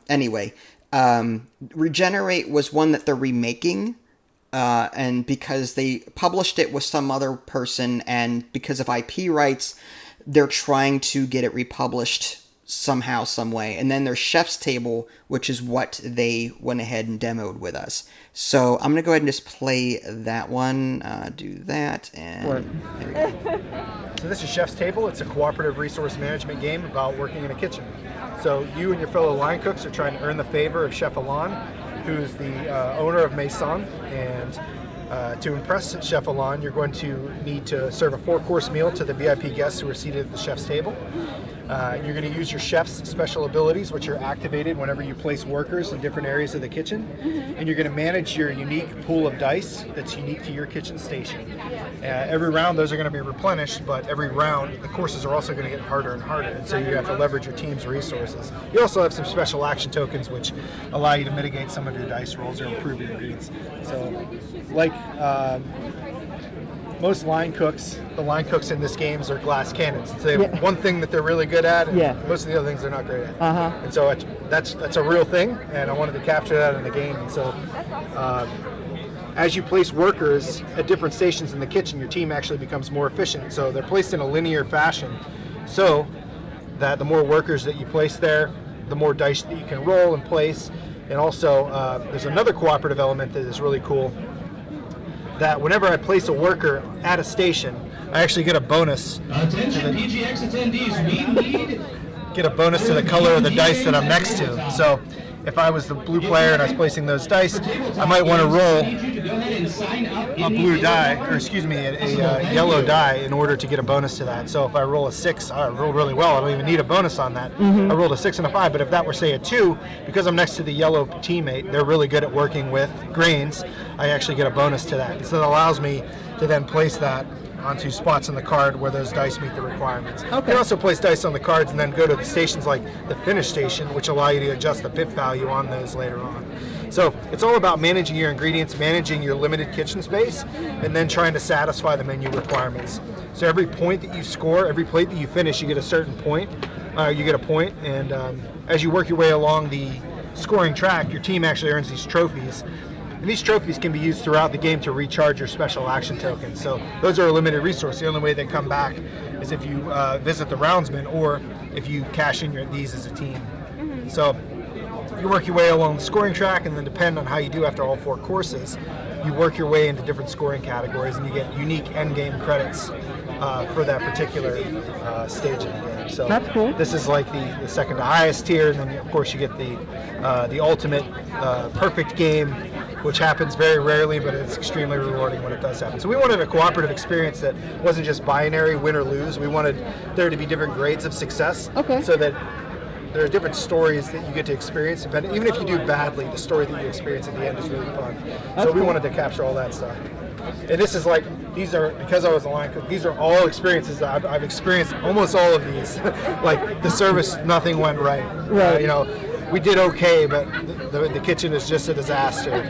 Anyway, Regenerate was one that they're remaking, and because they published it with some other person, and because of IP rights, they're trying to get it republished somehow, some way. And then there's Chef's Table, which is what they went ahead and demoed with us. So I'm going to go ahead and just play that one, do that, and there we go. So this is Chef's Table. It's a cooperative resource management game about working in a kitchen. So you and your fellow line cooks are trying to earn the favor of Chef Alon, who's the owner of Maison, and to impress Chef Alon, you're going to need to serve a 4-course meal to the VIP guests who are seated at the chef's table. You're going to use your chef's special abilities, which are activated whenever you place workers in different areas of the kitchen. And you're going to manage your unique pool of dice that's unique to your kitchen station. Every round, those are going to be replenished, but every round, the courses are also going to get harder and harder. And so you have to leverage your team's resources. You also have some special action tokens, which allow you to mitigate some of your dice rolls or improve your grades. So, like most line cooks, the line cooks in this game are glass cannons. So they have one thing that they're really good at, and most of the other things they're not great at. And so that's a real thing, and I wanted to capture that in the game. And so as you place workers at different stations in the kitchen, your team actually becomes more efficient. So they're placed in a linear fashion, so that the more workers that you place there, the more dice that you can roll and place. And also, there's another cooperative element that is really cool, that whenever I place a worker at a station, I actually get a bonus. Attention PGX attendees, we need... Get a bonus to the color of the dice that I'm next to. So if I was the blue player and I was placing those dice, I might want to roll a blue die, or excuse me, a yellow die in order to get a bonus to that. So if I roll a 6, I roll really well. I don't even need a bonus on that. I rolled a 6 and a 5, but if that were, say, a 2, because I'm next to the yellow teammate, they're really good at working with grains. I actually get a bonus to that. So that allows me to then place that onto spots in the card where those dice meet the requirements. You can also place dice on the cards and then go to the stations like the finish station, which allow you to adjust the pip value on those later on. So it's all about managing your ingredients, managing your limited kitchen space, and then trying to satisfy the menu requirements. So every point that you score, every plate that you finish, you get a certain point. You get a point, and as you work your way along the scoring track, your team actually earns these trophies. And these trophies can be used throughout the game to recharge your special action tokens. So those are a limited resource. The only way they come back is if you visit the roundsman or if you cash in these as a team. So you work your way along the scoring track, and then depending on how you do after all 4 courses, you work your way into different scoring categories, and you get unique endgame credits for that particular stage of the game. So that's cool. This is like the second to highest tier, and then of course you get the ultimate perfect game, which happens very rarely, but it's extremely rewarding when it does happen. So we wanted a cooperative experience that wasn't just binary, win or lose. We wanted there to be different grades of success, so that there are different stories that you get to experience. Even if you do badly, the story that you experience at the end is really fun. So we wanted to capture all that stuff. And this is like, because I was a line cook, these are all experiences that I've experienced almost all of these. Like the service, nothing went right. You know, we did okay, but the kitchen is just a disaster.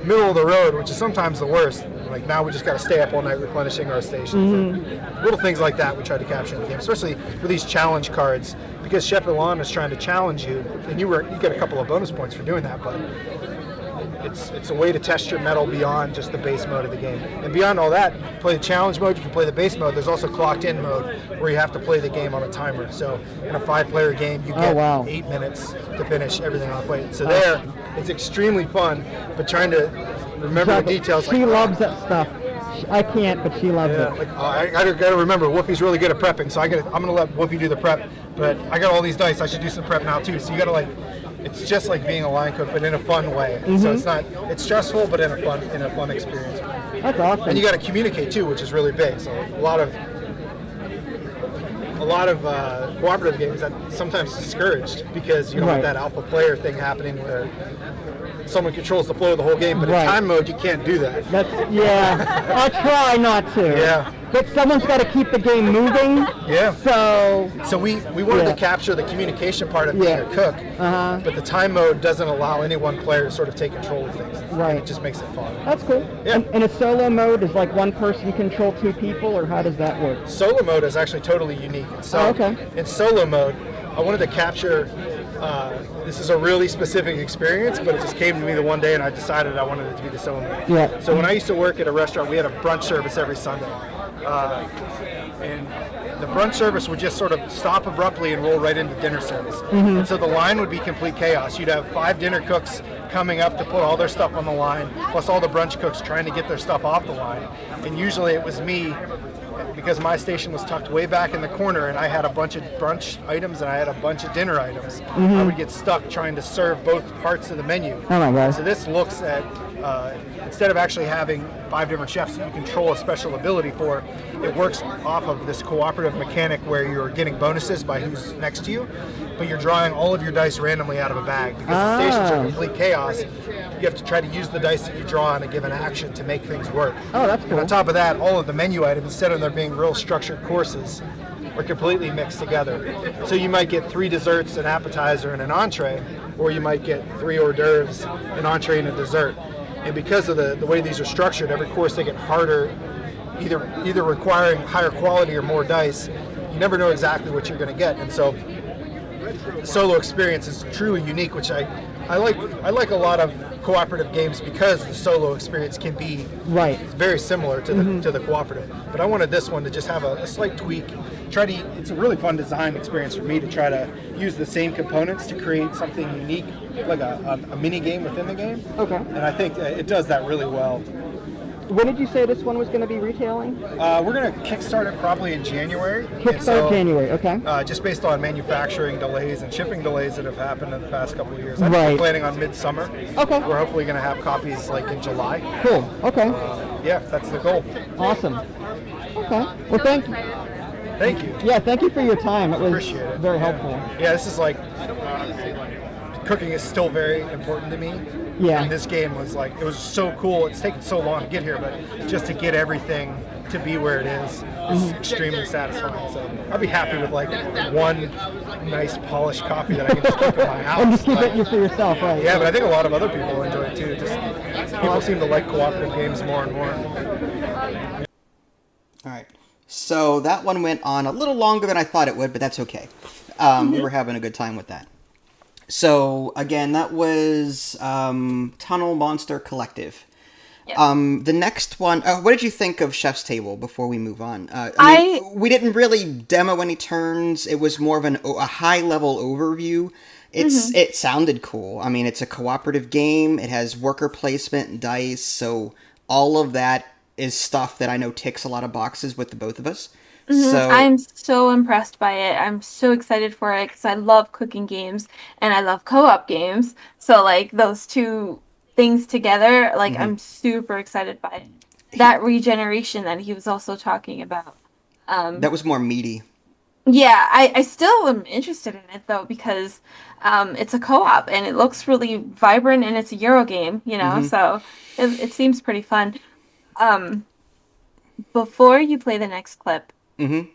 Middle of the road, which is sometimes the worst. Like now we just got to stay up all night replenishing our stations. Little things like that we try to capture in the game, especially for these challenge cards, because Chef Elan is trying to challenge you, and you get a couple of bonus points for doing that, but it's a way to test your mettle beyond just the base mode of the game. And beyond all that, you play the challenge mode, you can play the base mode. There's also clocked in mode where you have to play the game on a timer. So in a 5-player game, you get 8 minutes to finish everything on the plate. So there, it's extremely fun, but trying to remember the details. She loves that stuff. I can't, but she loves it. Like, I gotta remember, Whoopi's really good at prepping, so I'm gonna let Whoopi do the prep. But I got all these dice, I should do some prep now too. So you gotta it's just like being a line cook, but in a fun way. So it's stressful, but in a fun experience. That's awesome. And you got to communicate too, which is really big. So a lot of cooperative games that sometimes discouraged because you don't have that alpha player thing happening where someone controls the flow of the whole game. But in time mode, you can't do that. I'll try not to. But someone's got to keep the game moving. So we wanted to capture the communication part of being a cook, but the time mode doesn't allow any one player to sort of take control of things. It just makes it fun. That's cool. And a solo mode is like one person control 2 people, or how does that work? Solo mode is actually totally unique. So in solo mode, I wanted to capture. This is a really specific experience, but it just came to me the one day, and I decided I wanted it to be the solo mode. So when I used to work at a restaurant, we had a brunch service every Sunday. And the brunch service would just sort of stop abruptly and roll right into dinner service. And so the line would be complete chaos. You'd have 5 dinner cooks coming up to put all their stuff on the line, plus all the brunch cooks trying to get their stuff off the line. And usually it was me, because my station was tucked way back in the corner and I had a bunch of brunch items and I had a bunch of dinner items. I would get stuck trying to serve both parts of the menu. So this looks at, instead of actually having 5 different chefs that you control a special ability for, it works off of this cooperative mechanic where you're getting bonuses by who's next to you, but you're drawing all of your dice randomly out of a bag. Because the stations are complete chaos, you have to try to use the dice that you draw on a given action to make things work. That's cool. And on top of that, all of the menu items, instead of there being real structured courses, are completely mixed together. So you might get 3 desserts, an appetizer, and an entree, or you might get 3 hors d'oeuvres, an entree, and a dessert. And because of the way these are structured, every course they get harder, either requiring higher quality or more dice. You never know exactly what you're going to get. And so the solo experience is truly unique, which I like a lot of cooperative games because the solo experience can be very similar to the cooperative. But I wanted this one to just have a slight tweak. It's a really fun design experience for me to try to use the same components to create something unique, like a mini game within the game. And I think it does that really well. When did you say this one was going to be retailing? We're going to kickstart it probably in January. January, okay. Just based on manufacturing delays and shipping delays that have happened in the past couple of years. I'm planning on midsummer. We're hopefully going to have copies like in July. Cool, okay. That's the goal. Awesome. Okay, well thank you. Thank you. Yeah, thank you for your time. It was Appreciate it. very helpful. Yeah, this is like cooking is still very important to me. Yeah. And this game was like, it was so cool. It's taken so long to get here, but just to get everything to be where it is extremely satisfying. So I'd be happy with like one nice polished copy that I can just keep in my house. And just keep it for yourself, right? Yeah, but I think a lot of other people enjoy it too. Just people seem to like cooperative games more and more. All right. So that one went on a little longer than I thought it would, but that's okay. We were having a good time with that. So again, that was Tunnel Monster Collective. Yep. The next one, what did you think of Chef's Table before we move on? I mean, we didn't really demo any turns. It was more of a high-level overview. It sounded cool. I mean, it's a cooperative game. It has worker placement and dice, so all of that is stuff that I know ticks a lot of boxes with the both of us. So I'm so impressed by it. I'm so excited for it because I love cooking games and I love co-op games. So like those two things together, like I'm super excited by it. That regeneration that he was also talking about. that was more meaty. Yeah, I still am interested in it though because it's a co-op and it looks really vibrant and it's a Euro game, you know, so it seems pretty fun. Before you play the next clip, I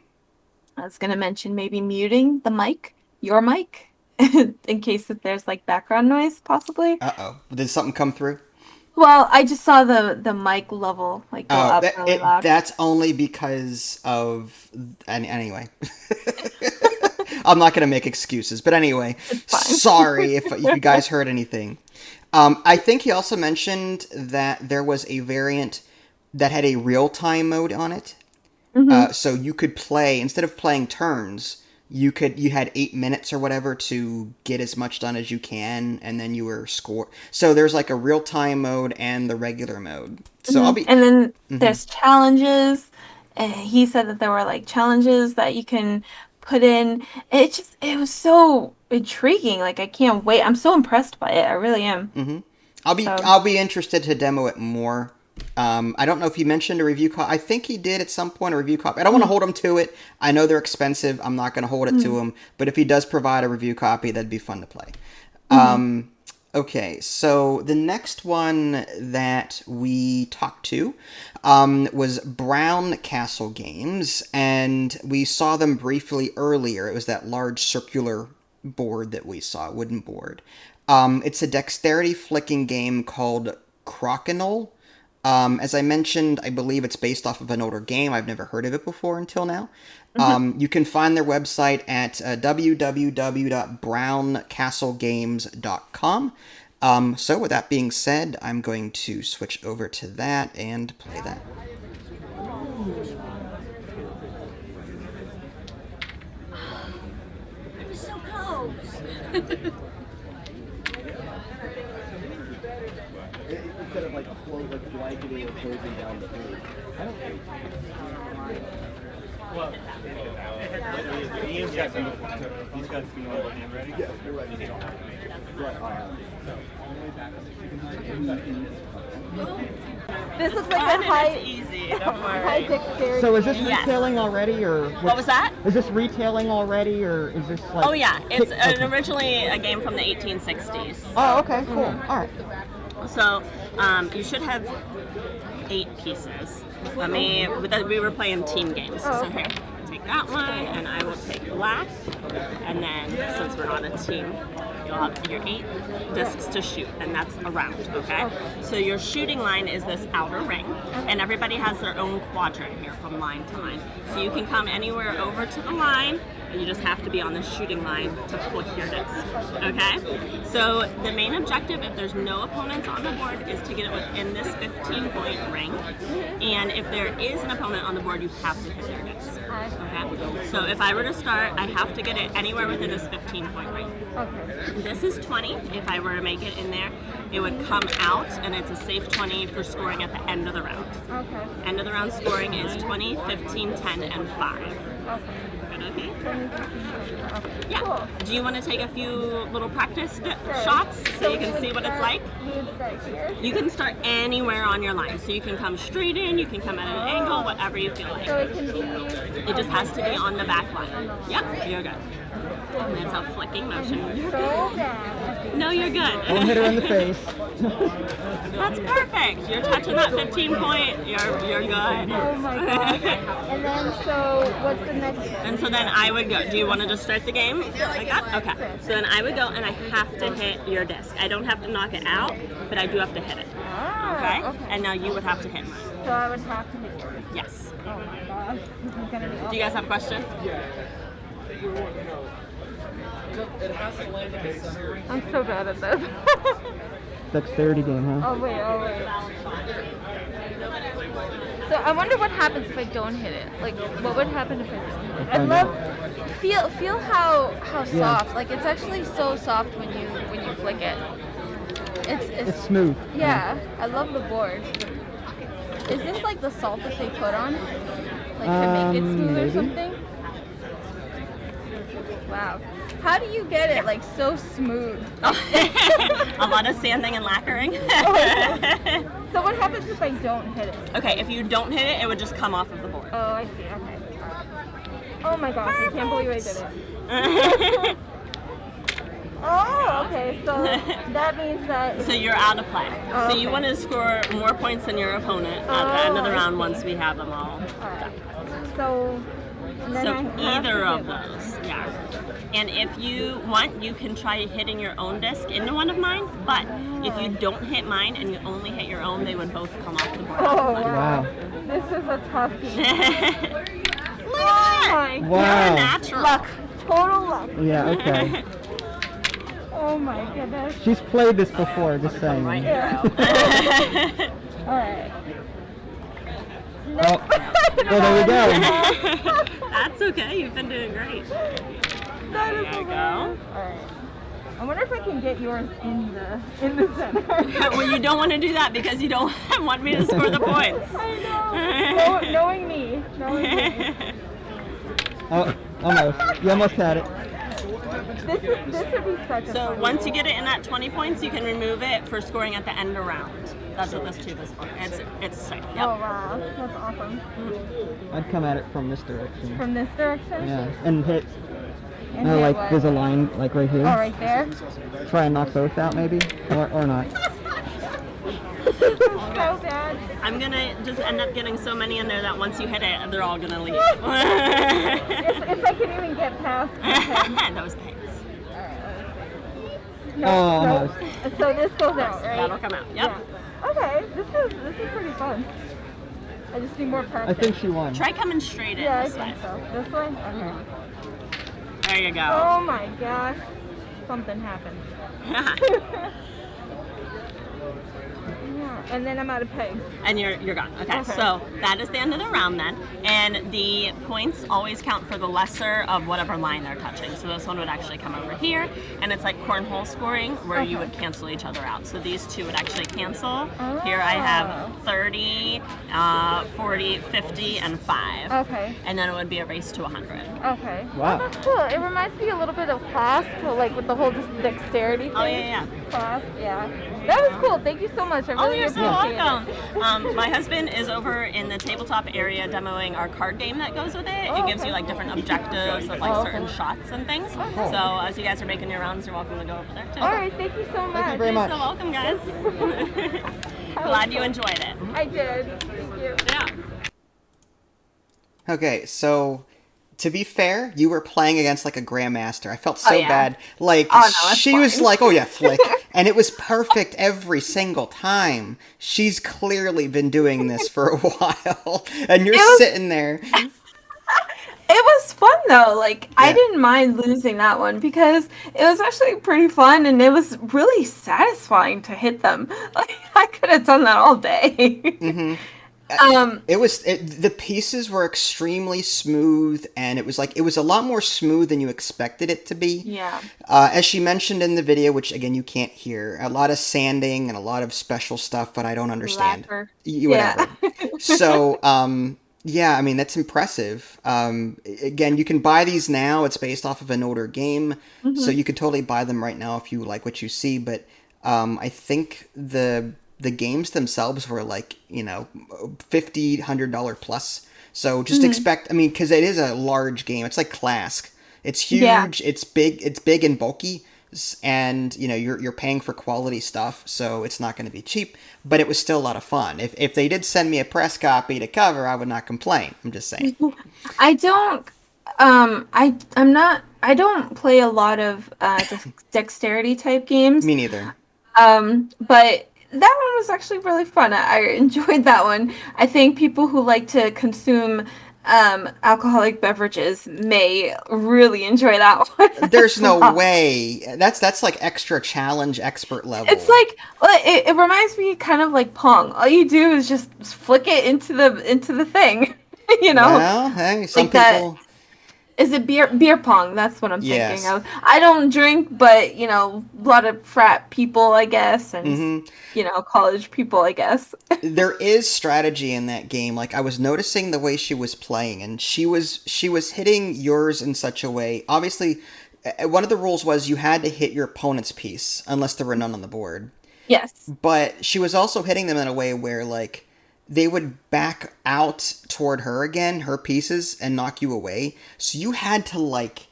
was going to mention maybe muting the mic, your mic, in case if there's like background noise, possibly. Uh-oh. Did something come through? Well, I just saw the mic level like go up really loud. That's only because of... Anyway. I'm not going to make excuses. But anyway, sorry if you guys heard anything. I think he also mentioned that there was a variant that had a real-time mode on it. So you could play, instead of playing turns, you had 8 minutes or whatever to get as much done as you can, and then you were score. So there's like a real-time mode and the regular mode. So I'll be... And then there's challenges. He said that there were like challenges that you can put in. It was so intriguing. Like I can't wait. I'm so impressed by it. I really am. I'll be interested to demo it more. I don't know if he mentioned a review copy. I think he did at some point, a review copy. I don't want to hold him to it. I know they're expensive. I'm not going to hold it to him. But if he does provide a review copy, that'd be fun to play. Okay, so the next one that we talked to was Brown Castle Games, and we saw them briefly earlier. It was that large circular board that we saw, wooden board. It's a dexterity flicking game called Crokinole. As I mentioned, I believe it's based off of an older game. I've never heard of it before until now. You can find their website at www.browncastlegames.com. So with that being said, I'm going to switch over to that and play that. It was so close. Instead of like blanketing or closing down the food. I don't think. Well, Ian's got some ready? Yeah, you're ready. This looks like a high, easy. High dexterity. So is this retailing already, or what was that? Is this retailing already, or is this like? Oh yeah, it's originally a game from the 1860s. Oh, okay, cool. All right. So you should have 8 pieces. We were playing team games. So here, take that one, and I will take black. And then, since we're on a team, you'll have your 8 discs to shoot, and that's a round, okay? So your shooting line is this outer ring, and everybody has their own quadrant here from line to line. So you can come anywhere over to the line, and you just have to be on the shooting line to flick your disc, okay? So the main objective, if there's no opponents on the board, is to get it within this 15-point ring. And if there is an opponent on the board, you have to hit their disc, okay? So if I were to start, I have to get it anywhere within this 15-point ring. This is 20. If I were to make it in there, it would come out, and it's a safe 20 for scoring at the end of the round. End of the round scoring is 20, 15, 10, and 5. Okay. Yeah. Do you want to take a few little practice shots so you can see what it's like? You can start anywhere on your line. So you can come straight in, you can come at an angle, whatever you feel like. So it can be. It just has to be on the back line. Yep, you're good. And it's a flicking motion. So bad. No, you're good. Don't hit her in the face. That's perfect. You're touching that 15 point. You're good. Oh my god. And then, so what's the next? And so then I would go. Do you want to just start the game? Like that? Okay. So then I would go and I have to hit your disc. I don't have to knock it out, but I do have to hit it. Okay? And now you would have to hit mine. So I would have to hit yours. Yes. Oh my god. This is gonna be awesome. Do you guys have a question? I'm so bad at this. Dexterity game, huh? Oh wait. So I wonder what happens if I don't hit it. Like, what would happen if I don't hit it? I love feel how soft. Like, it's actually so soft when you flick it. It's smooth. Yeah, I love the board. Is this like the salt that they put on, like to make it smooth maybe. or something? Wow. How do you get it like so smooth? A lot of sanding and lacquering. So what happens if I don't hit it? Okay, if you don't hit it, it would just come off of the board. Oh, I see. Okay. Oh my gosh, I can't believe I did it. Oh, okay. So that means that. So you're out of play. Oh, So you okay. want to score more points than your opponent at the end of the round once we have them all. Alright. So. And then So I have either to of hit one. those, yeah. And if you want, you can try hitting your own disc into one of mine, but if you don't hit mine and you only hit your own, they would both come off the board. Oh wow. Wow. This is a tough game. Look at that! Oh Wow. You're a natural. Luck. Total luck. Yeah, okay. Oh my goodness. She's played this before, just saying. Right Yeah. here. Alright. Oh, well, there we go. That's okay. You've been doing great. That is There you hilarious. go. Alright. I wonder if I can get yours in the center. Well, you don't want to do that because you don't want me to score the points. I know. Knowing me. Oh, almost. You almost had it. This would be such a So fun once you game. get it in at 20 points, you can remove it for scoring at the end of round. That's what this tube is for. It's safe. Yep. Oh wow, that's awesome. I'd come at it from this direction. From this direction? Yeah, and hit. And No, hit like what? there's a line like right here. Oh, right there? Try and knock both out maybe, or not. This is so bad. I'm gonna just end up getting so many in there that once you hit it, they're all gonna leave. If I can even get past Those pigs. no, Oh, So this goes out, right? That'll come out. Yep. Yeah. Okay, this is pretty fun. I just need more practice. I think she won. Try coming straight in Yeah, I this way. think so. This way? Okay. There you go. Oh my gosh. Something happened. Yeah, and then I'm out of pegs. And you're gone. Okay, Okay. so that is the end of the round then. And the points always count for the lesser of whatever line they're touching. So this one would actually come over here, and it's like cornhole scoring where you would cancel each other out. So these two would actually cancel. Here I have 30, 40, 50, and 5. Okay. And then it would be a race to 100. Okay. Wow. Oh, that's cool. It reminds me a little bit of class, like with the whole just dexterity thing. Oh, yeah. Class, yeah. That was cool. Thank you so much. I Oh, really you're so appreciate welcome. it. My husband is over in the tabletop area demoing our card game that goes with it. Oh, It gives okay. you like different objectives of like Oh, okay. certain shots and things. cool. So as you guys are making your rounds, you're welcome to go over there too. All right. Thank you so much. Thank you very You're much. so welcome, guys. Glad you enjoyed it. I did. Thank you. Yeah. Okay, so to be fair, you were playing against like a grandmaster. I felt so yeah. bad. Like Oh, no, it's she was fine. like, "Oh yeah, flick," and it was perfect every single time. She's clearly been doing this for a while, and you're It was- sitting there. It was fun though. Like I Yeah. didn't mind losing that one because it was actually pretty fun and it was really satisfying to hit them. Like I could have done that all day. The pieces were extremely smooth, and it was a lot more smooth than you expected it to be. Yeah. As she mentioned in the video, which again you can't hear, a lot of sanding and a lot of special stuff, but I don't understand. Lacquer. Whatever. So, yeah, I mean that's impressive. Again, you can buy these now. It's based off of an older game, so you could totally buy them right now if you like what you see. But I think the games themselves were like, $50, $100 plus. So just expect, I mean, because it is a large game. It's like Clask. It's huge. It's big and bulky. And you're paying for quality stuff, so it's not going to be cheap, but it was still a lot of fun. If they did send me a press copy to cover, I would not complain. I'm just saying. I don't I don't play a lot of dexterity type games. Me neither. But that one was actually really fun. I enjoyed that one. I think people who like to consume alcoholic beverages may really enjoy that one. There's no way. That's like extra challenge expert level. It's like, well, it reminds me kind of like Pong. All you do is just flick it into the thing. Well, hey, some like people. That, is it beer pong? That's what I'm Yes. thinking of. I don't drink, but a lot of frat people, I guess, and college people, I guess. There is strategy in that game. Like I was noticing the way she was playing, and she was hitting yours in such a way. Obviously, one of the rules was you had to hit your opponent's piece unless there were none on the board. Yes. But she was also hitting them in a way where like they would back out toward her again, her pieces, and knock you away. So you had to like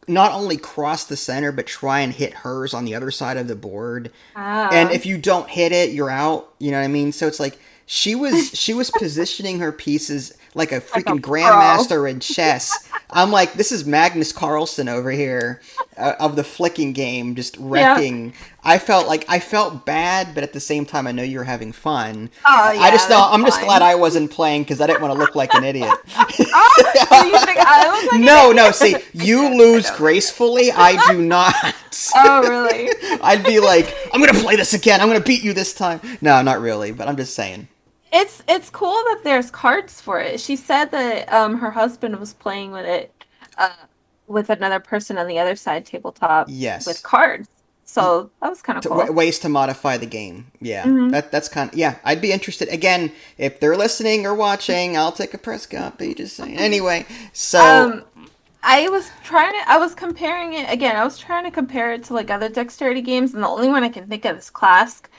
not only cross the center, but try and hit hers on the other side of the board. And if you don't hit it, you're out. You know what I mean? So it's like she was positioning her pieces like a freaking grandmaster in chess. I'm like, this is Magnus Carlsen over here of the flicking game, just wrecking. Yeah. I felt bad, but at the same time, I know you were having fun. Oh, yeah, I'm just glad I wasn't playing because I didn't want to look like an idiot. You think I look like No. See, you lose gracefully. I do not. Oh, really? I'd be like, I'm gonna play this again. I'm gonna beat you this time. No, not really, but I'm just saying. It's cool that there's cards for it. She said that her husband was playing with it with another person on the other side tabletop. Yes. With cards. So that was kind of cool. Ways to modify the game. Yeah. Mm-hmm. That's kind of, yeah. I'd be interested. Again, if they're listening or watching, I'll take a press copy. Just saying. Anyway, so. I was comparing it again. I was trying to compare it to like other dexterity games, and the only one I can think of is Clask.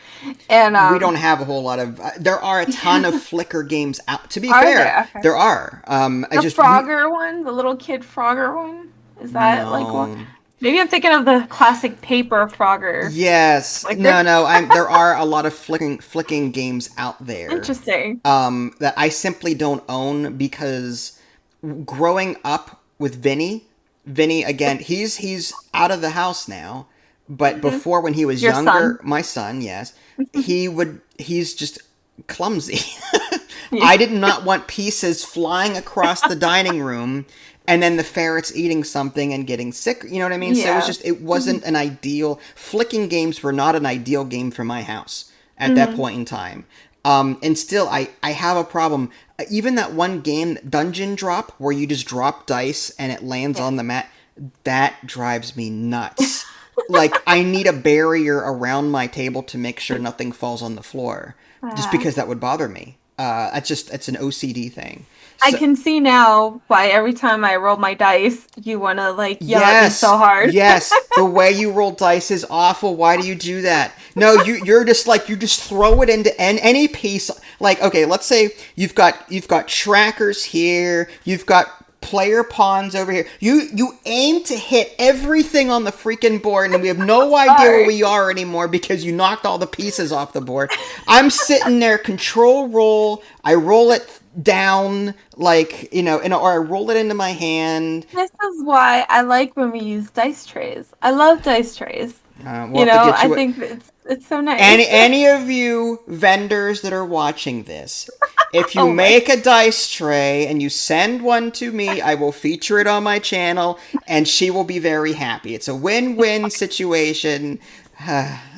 And we don't have a whole lot of. There are a ton of Flicker games out. To be fair, there? Okay. There are. The Frogger one, the little kid Frogger one. Is that like one? Maybe I'm thinking of the classic paper Frogger. Yes. Like no. There are a lot of flicking games out there. Interesting. That I simply don't own because growing up with Vinny again, he's out of the house now, but before when he was Your younger, son. my son, yes, he's just clumsy. Yeah. I did not want pieces flying across the dining room and then the ferrets eating something and getting sick, you know what I mean? Yeah. So it wasn't an ideal, flicking games were not an ideal game for my house at that point in time. And still, I have a problem. Even that one game, Dungeon Drop, where you just drop dice and it lands on the mat, that drives me nuts. Like, I need a barrier around my table to make sure nothing falls on the floor. Just because that would bother me. It's an OCD thing. So, I can see now why every time I roll my dice, you want to yell at me so hard. Yes, the way you roll dice is awful. Why do you do that? No, you just throw it into any piece. Like, okay, let's say you've got trackers here, you've got player pawns over here. You aim to hit everything on the freaking board, and we have no idea where we are anymore because you knocked all the pieces off the board. I'm sitting there, control roll. I roll it down or I roll it into my hand. This is why I like when we use dice trays. I love dice trays. I think it's so nice. Any of you vendors that are watching this, if you make a dice tray and you send one to me, I will feature it on my channel, and she will be very happy. It's a win-win situation.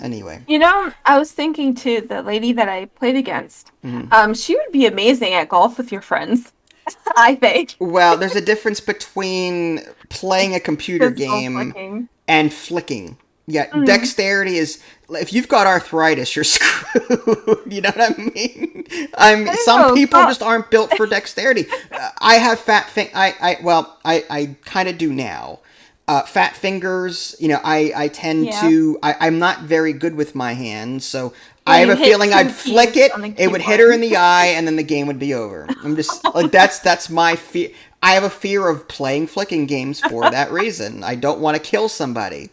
Anyway. I was thinking too, the lady that I played against, she would be amazing at golf with your friends, I think. Well, there's a difference between playing a computer game and flicking. Yeah, dexterity is, if you've got arthritis, you're screwed. You know what I mean? Some people just aren't built for dexterity. I have fat I kind of do now. Fat fingers, I tend to, I'm not very good with my hands, so I have a feeling I'd flick it, it would hit her in the eye, and then the game would be over. I'm just, like, that's my fear. I have a fear of playing flicking games for that reason. I don't want to kill somebody.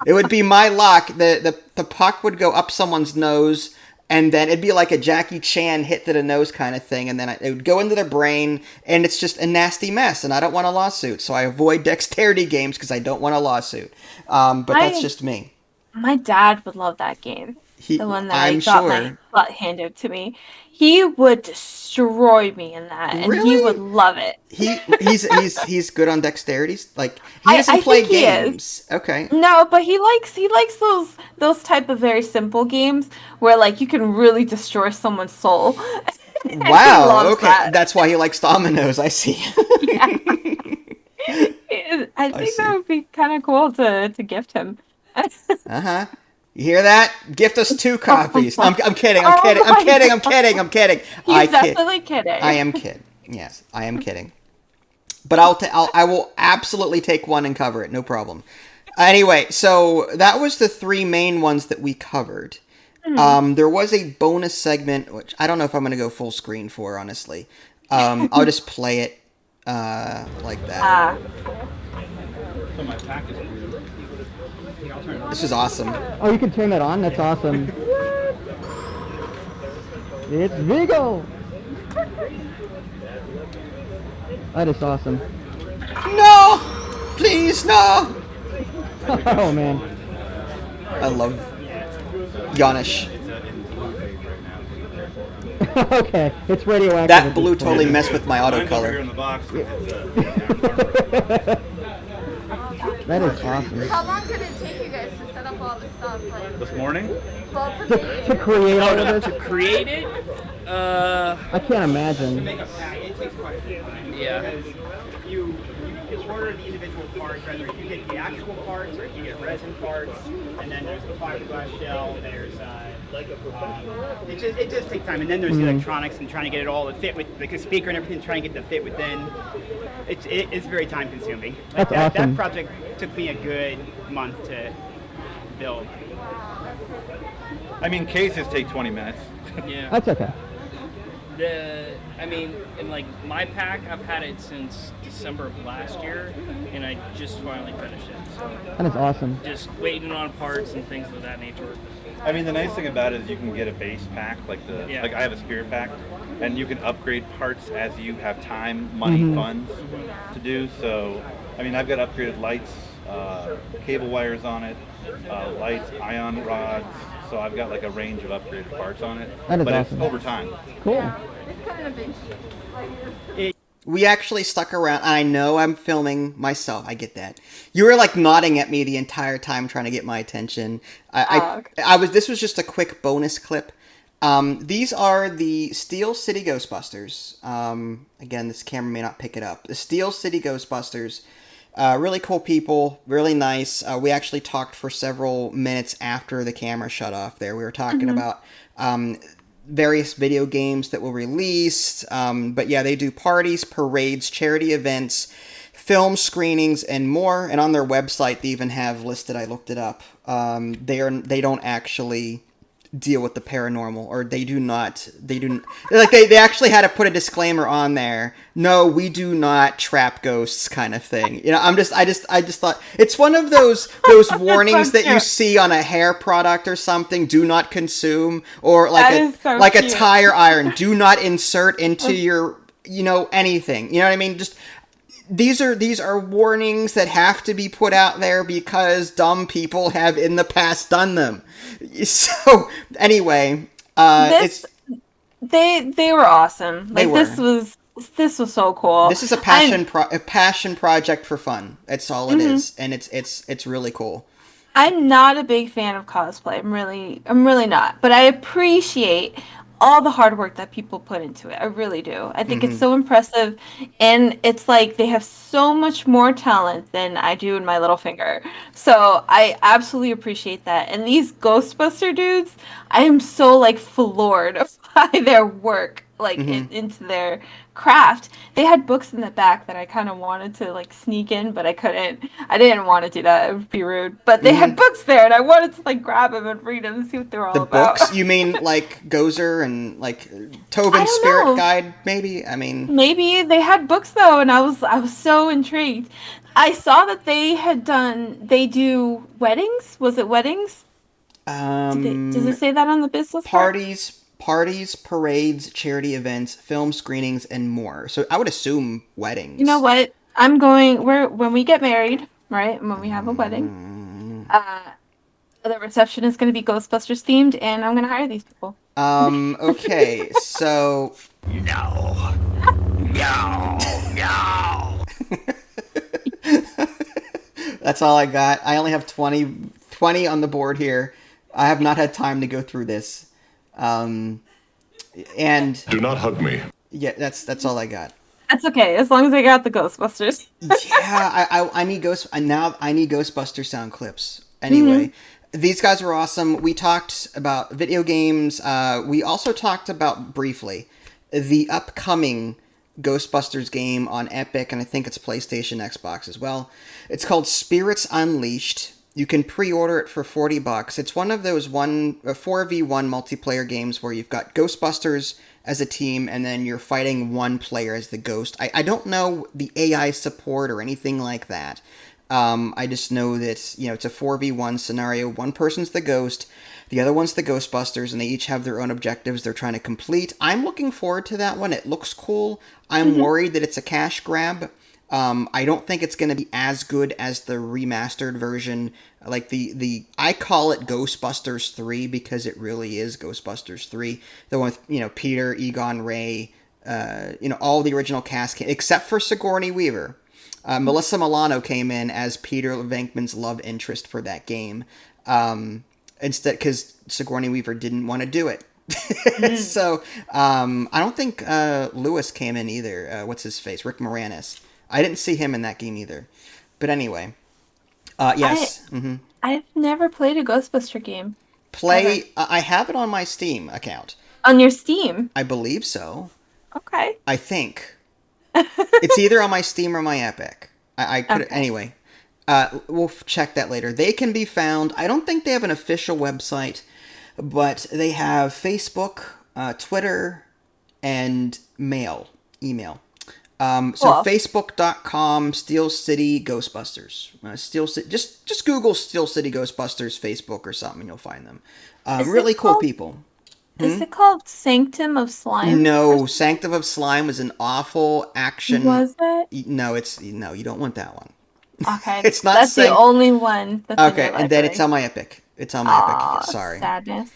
It would be my luck. The puck would go up someone's nose, and then it'd be like a Jackie Chan hit to the nose kind of thing, and then it would go into their brain, and it's just a nasty mess, and I don't want a lawsuit. So I avoid dexterity games because I don't want a lawsuit. But that's just me. My dad would love that game. The one that I'm I got sure. my butt handed to me. He would destroy me in that, and Really? he would love it. He's good on dexterities. Like he doesn't I play think he games. Okay. No, but he likes those type of very simple games where like you can really destroy someone's soul. And he Wow. loves Okay, that. that's why he likes dominoes. I see. Yeah. I think that would be kind of cool to gift him. Uh-huh. You hear that? Gift us 2 copies. I'm kidding. Oh I'm kidding. my I'm kidding. I'm God. kidding. I'm kidding. He's definitely kidding. I am kidding. Yes, I am kidding. But I will absolutely take one and cover it. No problem. Anyway, so that was the 3 main ones that we covered. There was a bonus segment, which I don't know if I'm going to go full screen for, honestly. I'll just play it like that. So my pack is This is awesome. Oh, you can turn that on? That's awesome. It's Vigo! That is awesome. No! Please, no! Oh, man. I love Yanish. Okay, it's radioactive. That blue totally messed with my auto Mine's over here color. in the box. That is awesome. How long did it take you guys to set up all this stuff? Like, This morning? well, for To create all of To this? create it, I can't imagine. Make a pack, it takes quite a bit of time. Yeah. Because you order the individual parts, whether you get the actual parts or if you get resin parts, and then there's the fiberglass shell, there's it just takes time, and then there's the electronics and trying to get it all to fit with like a speaker and everything, trying to get to fit within. It's very time consuming. Like That's awesome. That project took me a good month to build. I mean, cases take 20 minutes. yeah. That's okay. In like my pack, I've had it since December of last year, and I just finally finished it. So That is awesome. just waiting on parts and things of that nature. I mean, the nice thing about it is you can get a base pack, like I have a spirit pack, and you can upgrade parts as you have time, money, funds to do. So, I mean, I've got upgraded lights, cable wires on it, lights, ion rods. So I've got like a range of upgraded parts on it. That is but awesome. it's over time. Cool. it's kind of a big sheet. We actually stuck around. I know I'm filming myself. I get that. You were like nodding at me the entire time, trying to get my attention. This was just a quick bonus clip. These are the Steel City Ghostbusters. Again, this camera may not pick it up. The Steel City Ghostbusters. Really cool people, really nice. We actually talked for several minutes after the camera shut off there. We were talking about various video games that were released. But yeah, they do parties, parades, charity events, film screenings, and more. And on their website, they even have listed, I looked it up, they don't actually deal with the paranormal, or they actually had to put a disclaimer on there. No, we do not trap ghosts, kind of thing. You know, I just thought it's one of those warnings that you see on a hair product or something. Do not consume, or like a tire iron. Do not insert into your, anything. You know what I mean? Just these are warnings that have to be put out there because dumb people have in the past done them. So anyway, they were awesome. Like they were. This was so cool. This is a passion project for fun. That's all it is, and it's really cool. I'm not a big fan of cosplay. I'm really not. But I appreciate all the hard work that people put into it. I really do. I think it's so impressive, and it's like they have so much more talent than I do in my little finger. So I absolutely appreciate that. And these Ghostbuster dudes, I am so like floored by their work. like into their craft. They had books in the back that I kind of wanted to like sneak in, but I couldn't. I didn't want to do that. It would be rude. But they had books there, and I wanted to like grab them and read them and see what they were all The about. books? You mean like Gozer and like Tobin's Spirit know. Guide? Maybe. I mean, Maybe they had books though, and I was so intrigued. I saw that they do weddings. Was it weddings? Does it say that on the business card? parties, parades, charity events, film screenings, and more. So I would assume weddings. You know what? When we get married, right? When we have a wedding, the reception is going to be Ghostbusters themed, and I'm going to hire these people. Okay, so No. that's all I got. I only have 20 on the board here. I have not had time to go through this. And do not hug me. Yeah, that's all I got. That's okay, as long as I got the Ghostbusters. Yeah, I need I need Ghostbuster sound clips. Anyway, these guys were awesome. We talked about video games. We also talked about briefly the upcoming Ghostbusters game on Epic, and I think it's PlayStation, Xbox as well. It's called Spirits Unleashed. You can pre-order it for $40. It's one of those 4v1 multiplayer games where you've got Ghostbusters as a team, and then you're fighting one player as the ghost. I don't know the AI support or anything like that. I just know that, it's a 4v1 scenario. One person's the ghost, the other one's the Ghostbusters, and they each have their own objectives they're trying to complete. I'm looking forward to that one. It looks cool. I'm worried that it's a cash grab. I don't think it's going to be as good as the remastered version. Like I call it Ghostbusters 3 because it really is Ghostbusters 3. The one with, Peter, Egon, Ray, all the original cast, except for Sigourney Weaver. Melissa Milano came in as Peter Venkman's love interest for that game. Instead, because Sigourney Weaver didn't want to do it. So, I don't think Lewis came in either. What's his face? Rick Moranis. I didn't see him in that game either. But yes. I've never played a Ghostbuster game. I have it on my Steam account. On your Steam? I believe so. Okay. I think. It's either on my Steam or my Epic. I could anyway. We'll check that later. They can be found. I don't think they have an official website, but they have Facebook, Twitter, and email. So Facebook.com Steel City Ghostbusters. Steel City, just Google Steel City Ghostbusters Facebook or something, and you'll find them. Really cool people. Is it called Sanctum of Slime? No, Sanctum of Slime was an awful action. Was it? No, you don't want that one. Okay, it's not. That's the only one. That's okay, and then it's on my Epic. Epic. Sorry. Sadness.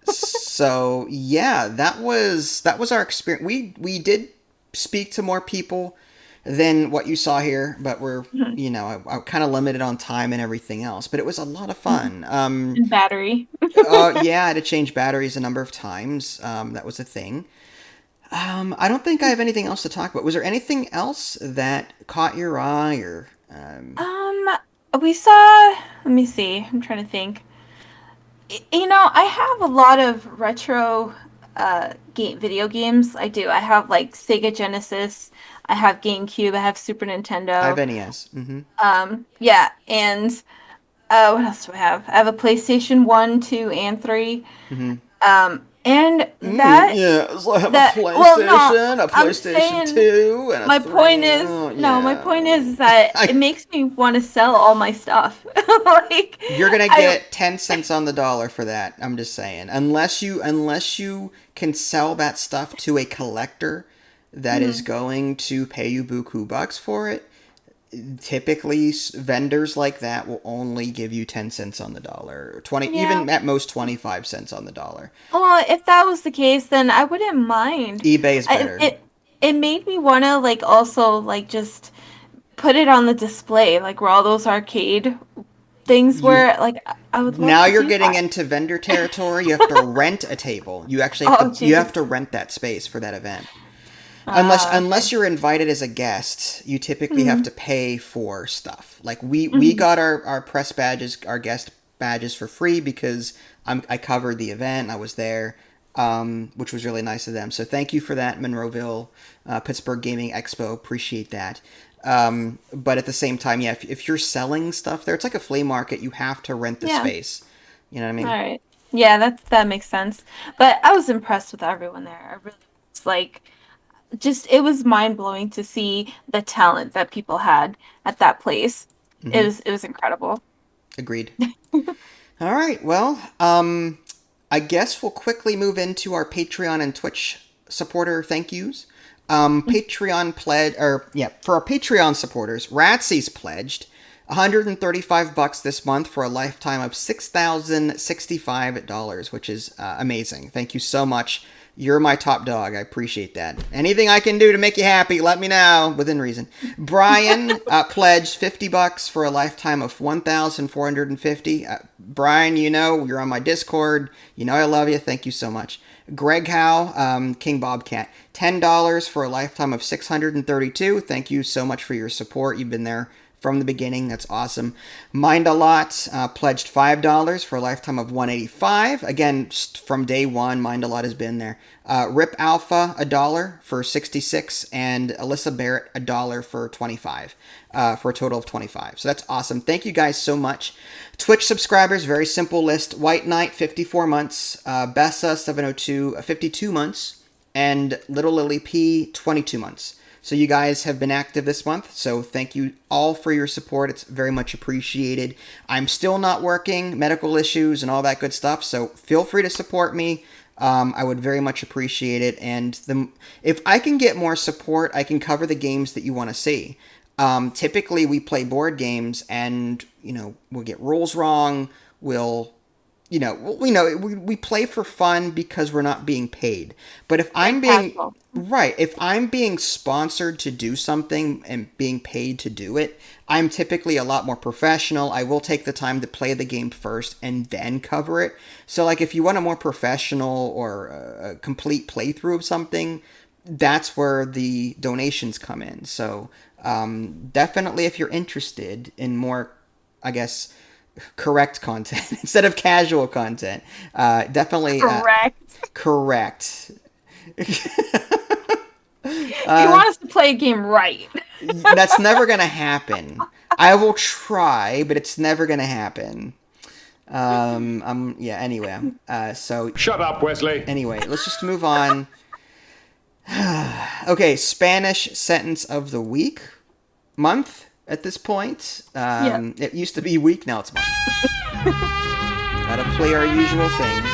So yeah, that was our experience. We did speak to more people than what you saw here, but we're I'm kind of limited on time and everything else. But it was a lot of fun. And battery. Yeah, I had to change batteries a number of times. That was a thing. I don't think I have anything else to talk about. Was there anything else that caught your eye or? We saw. Let me see. I'm trying to think. I have a lot of retro video games. I do. I have like Sega Genesis. I have GameCube. I have Super Nintendo. I have NES. Mm-hmm. Yeah, and what else do I have? I have a PlayStation 1, 2, and 3. Mm-hmm. And that yes, I have a PlayStation, a PlayStation 2, and my point is my point is that it makes me want to sell all my stuff. Like you're gonna get 10 cents on the dollar for that. I'm just saying, unless you can sell that stuff to a collector that is going to pay you buku bucks for it. Typically, vendors like that will only give you 10 cents on the dollar, 20, even at most 25 cents on the dollar. Well, if that was the case, then I wouldn't mind. eBay is better. It made me want to also just put it on the display, like where all those arcade things were. Like I would. Now you're getting into vendor territory. You have to rent a table. You actually have to rent that space for that event. Unless you're invited as a guest, you typically have to pay for stuff. Like we got our press badges, our guest badges for free because I covered the event. I was there. which was really nice of them. So thank you for that, Monroeville, Pittsburgh Gaming Expo. Appreciate that. But at the same time, yeah, if you're selling stuff there, it's like a flea market. You have to rent the space. You know what I mean? All right. Yeah, that makes sense. But I was impressed with everyone there. I really was like, it was mind blowing to see the talent that people had at that place. Mm-hmm. It was incredible. Agreed. All right. Well, I guess we'll quickly move into our Patreon and Twitch supporter thank yous. Patreon for our Patreon supporters, Ratsy's pledged $135 this month for a lifetime of $6,065, which is amazing. Thank you so much. You're my top dog. I appreciate that. Anything I can do to make you happy, let me know, within reason. Brian pledged $50 for a lifetime of $1,450. Brian, you know, you're on my Discord. You know I love you. Thank you so much. Greg Howe, King Bobcat, $10 for a lifetime of $632. Thank you so much for your support. You've been there from the beginning. That's awesome. Mind a Lot pledged $5 for a lifetime of $185. Again, from day one, Mind a Lot has been there. Rip Alpha, $1 for $66, and Alyssa Barrett, $1 for $25, for a total of $25. So that's awesome. Thank you guys so much. Twitch subscribers, very simple list. White Knight, 54 months. Bessa, 702, 52 months. And Little Lily P, 22 months. So you guys have been active this month, so thank you all for your support. It's very much appreciated. I'm still not working, medical issues and all that good stuff, so feel free to support me. I would very much appreciate it. And if I can get more support, I can cover the games that you want to see. Typically, we play board games, and we'll get rules wrong. We play for fun because we're not being paid. But if I'm being sponsored to do something and being paid to do it, I'm typically a lot more professional. I will take the time to play the game first and then cover it. So like if you want a more professional or a complete playthrough of something, that's where the donations come in. So definitely if you're interested in more, I guess, correct content instead of casual content, definitely correct. You want us to play a game right. That's never gonna happen. I will try, but it's never gonna happen. Anyway, so shut up, Wesley. Anyway, let's just move on. Okay, Spanish sentence of the month at this point. It used to be week, now it's month. Gotta play our usual thing.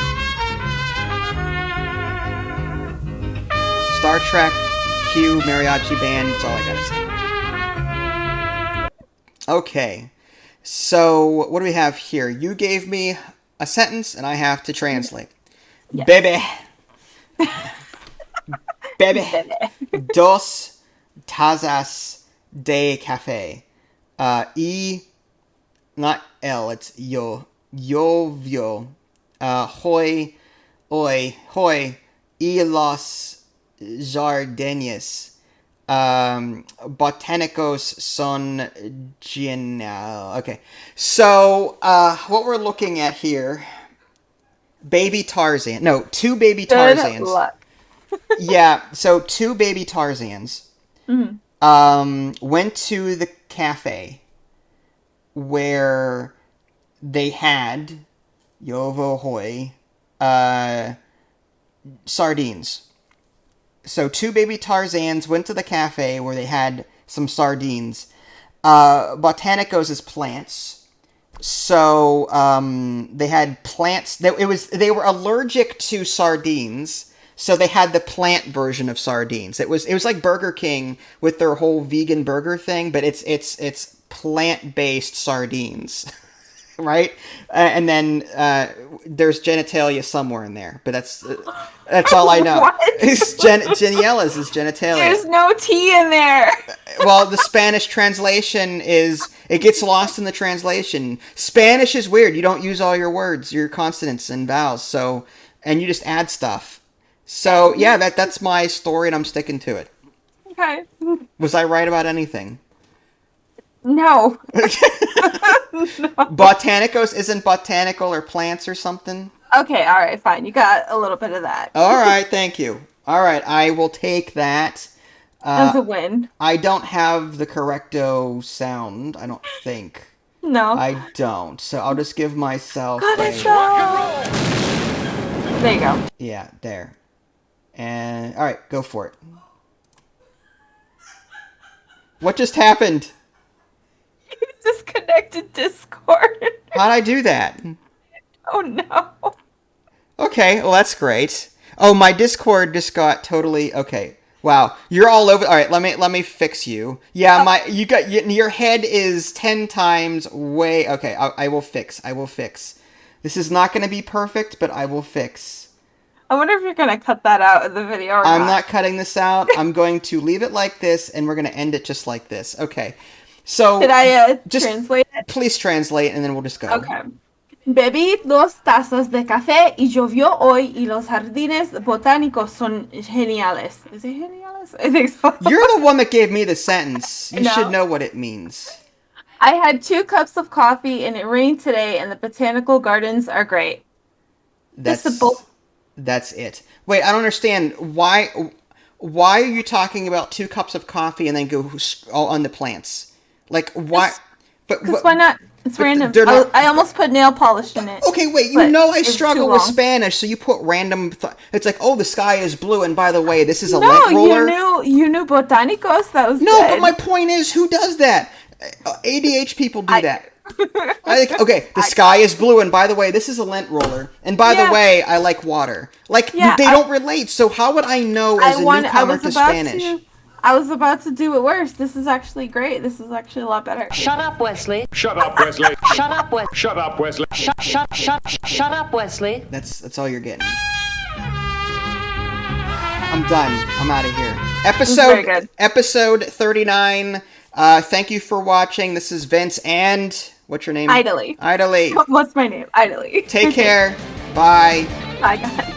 Star Trek, Q, Mariachi Band, that's all I gotta say. Okay, so what do we have here? You gave me a sentence and I have to translate. Yes. Bebe. Dos tazas de café. Not L, it's Llovio. Hoy, y los jardines botánicos son genial. Okay, so what we're looking at here, baby Tarzan. No, two baby Tarzans. Good luck. Yeah, so two baby Tarzans went to the cafe where they had Yovo Hoy sardines. So two baby Tarzans went to the cafe where they had some sardines. Botanicos is plants. So they had plants. They were allergic to sardines. So they had the plant version of sardines. It was like Burger King with their whole vegan burger thing, but it's plant-based sardines, right? And then there's genitalia somewhere in there, but that's all I know. Geniellas is genitalia. There's no T in there. Well, the Spanish translation it gets lost in the translation. Spanish is weird. You don't use all your words, your consonants and vowels, and you just add stuff. So, yeah, that's my story, and I'm sticking to it. Okay. Was I right about anything? No. Botanicos isn't botanical or plants or something? Okay, all right, fine. You got a little bit of that. All right, thank you. All right, I will take that. As a win. I don't have the correcto sound, I don't think. No. I don't, so I'll just give myself There you go. Yeah, there. And, alright, go for it. What just happened? You disconnected Discord. How'd I do that? Oh no. Okay, well that's great. Oh, my Discord just got totally okay. Wow, you're all over. All right, let me fix you. Yeah, your head is 10 times way. Okay, I will fix. I will fix. This is not going to be perfect, but I will fix. I wonder if you're gonna cut that out of the video or I'm not cutting this out. I'm going to leave it like this, and we're going to end it just like this. Okay. So did I just translate it? Please translate, and then we'll just go. Okay. Bebí 2 tazas de café y llovió hoy y los jardines botánicos son geniales. Is it geniales? I think so. You're the one that gave me the sentence. You should know what it means. I had 2 cups of coffee and it rained today and the botanical gardens are great. That's it. Wait, I don't understand. Why are you talking about 2 cups of coffee and then go all on the plants? Like, why? Because why not? It's random. I almost put nail polish in it. Okay, wait. You know I struggle with Spanish, so you put random. It's like, oh, the sky is blue, and by the way, this is a lint roller. No, you knew botanicos. That was no. But my point is, who does that? ADH people do that. Okay, the sky is blue, and by the way, this is a lint roller, and by the way, I like water. Like they don't relate. So how would I know as a newcomer to Spanish? I was about to do it worse. This is actually great. This is actually a lot better. Shut up, Wesley. Shut up, Wesley. Shut up, Wesley. Shut up, Wesley. Shut up, Wesley. That's all you're getting. I'm done. I'm out of here. Episode 39. Thank you for watching. This is Vince and what's your name? Idly. Idly. What's my name? Idly. Take care. Bye. Bye, guys.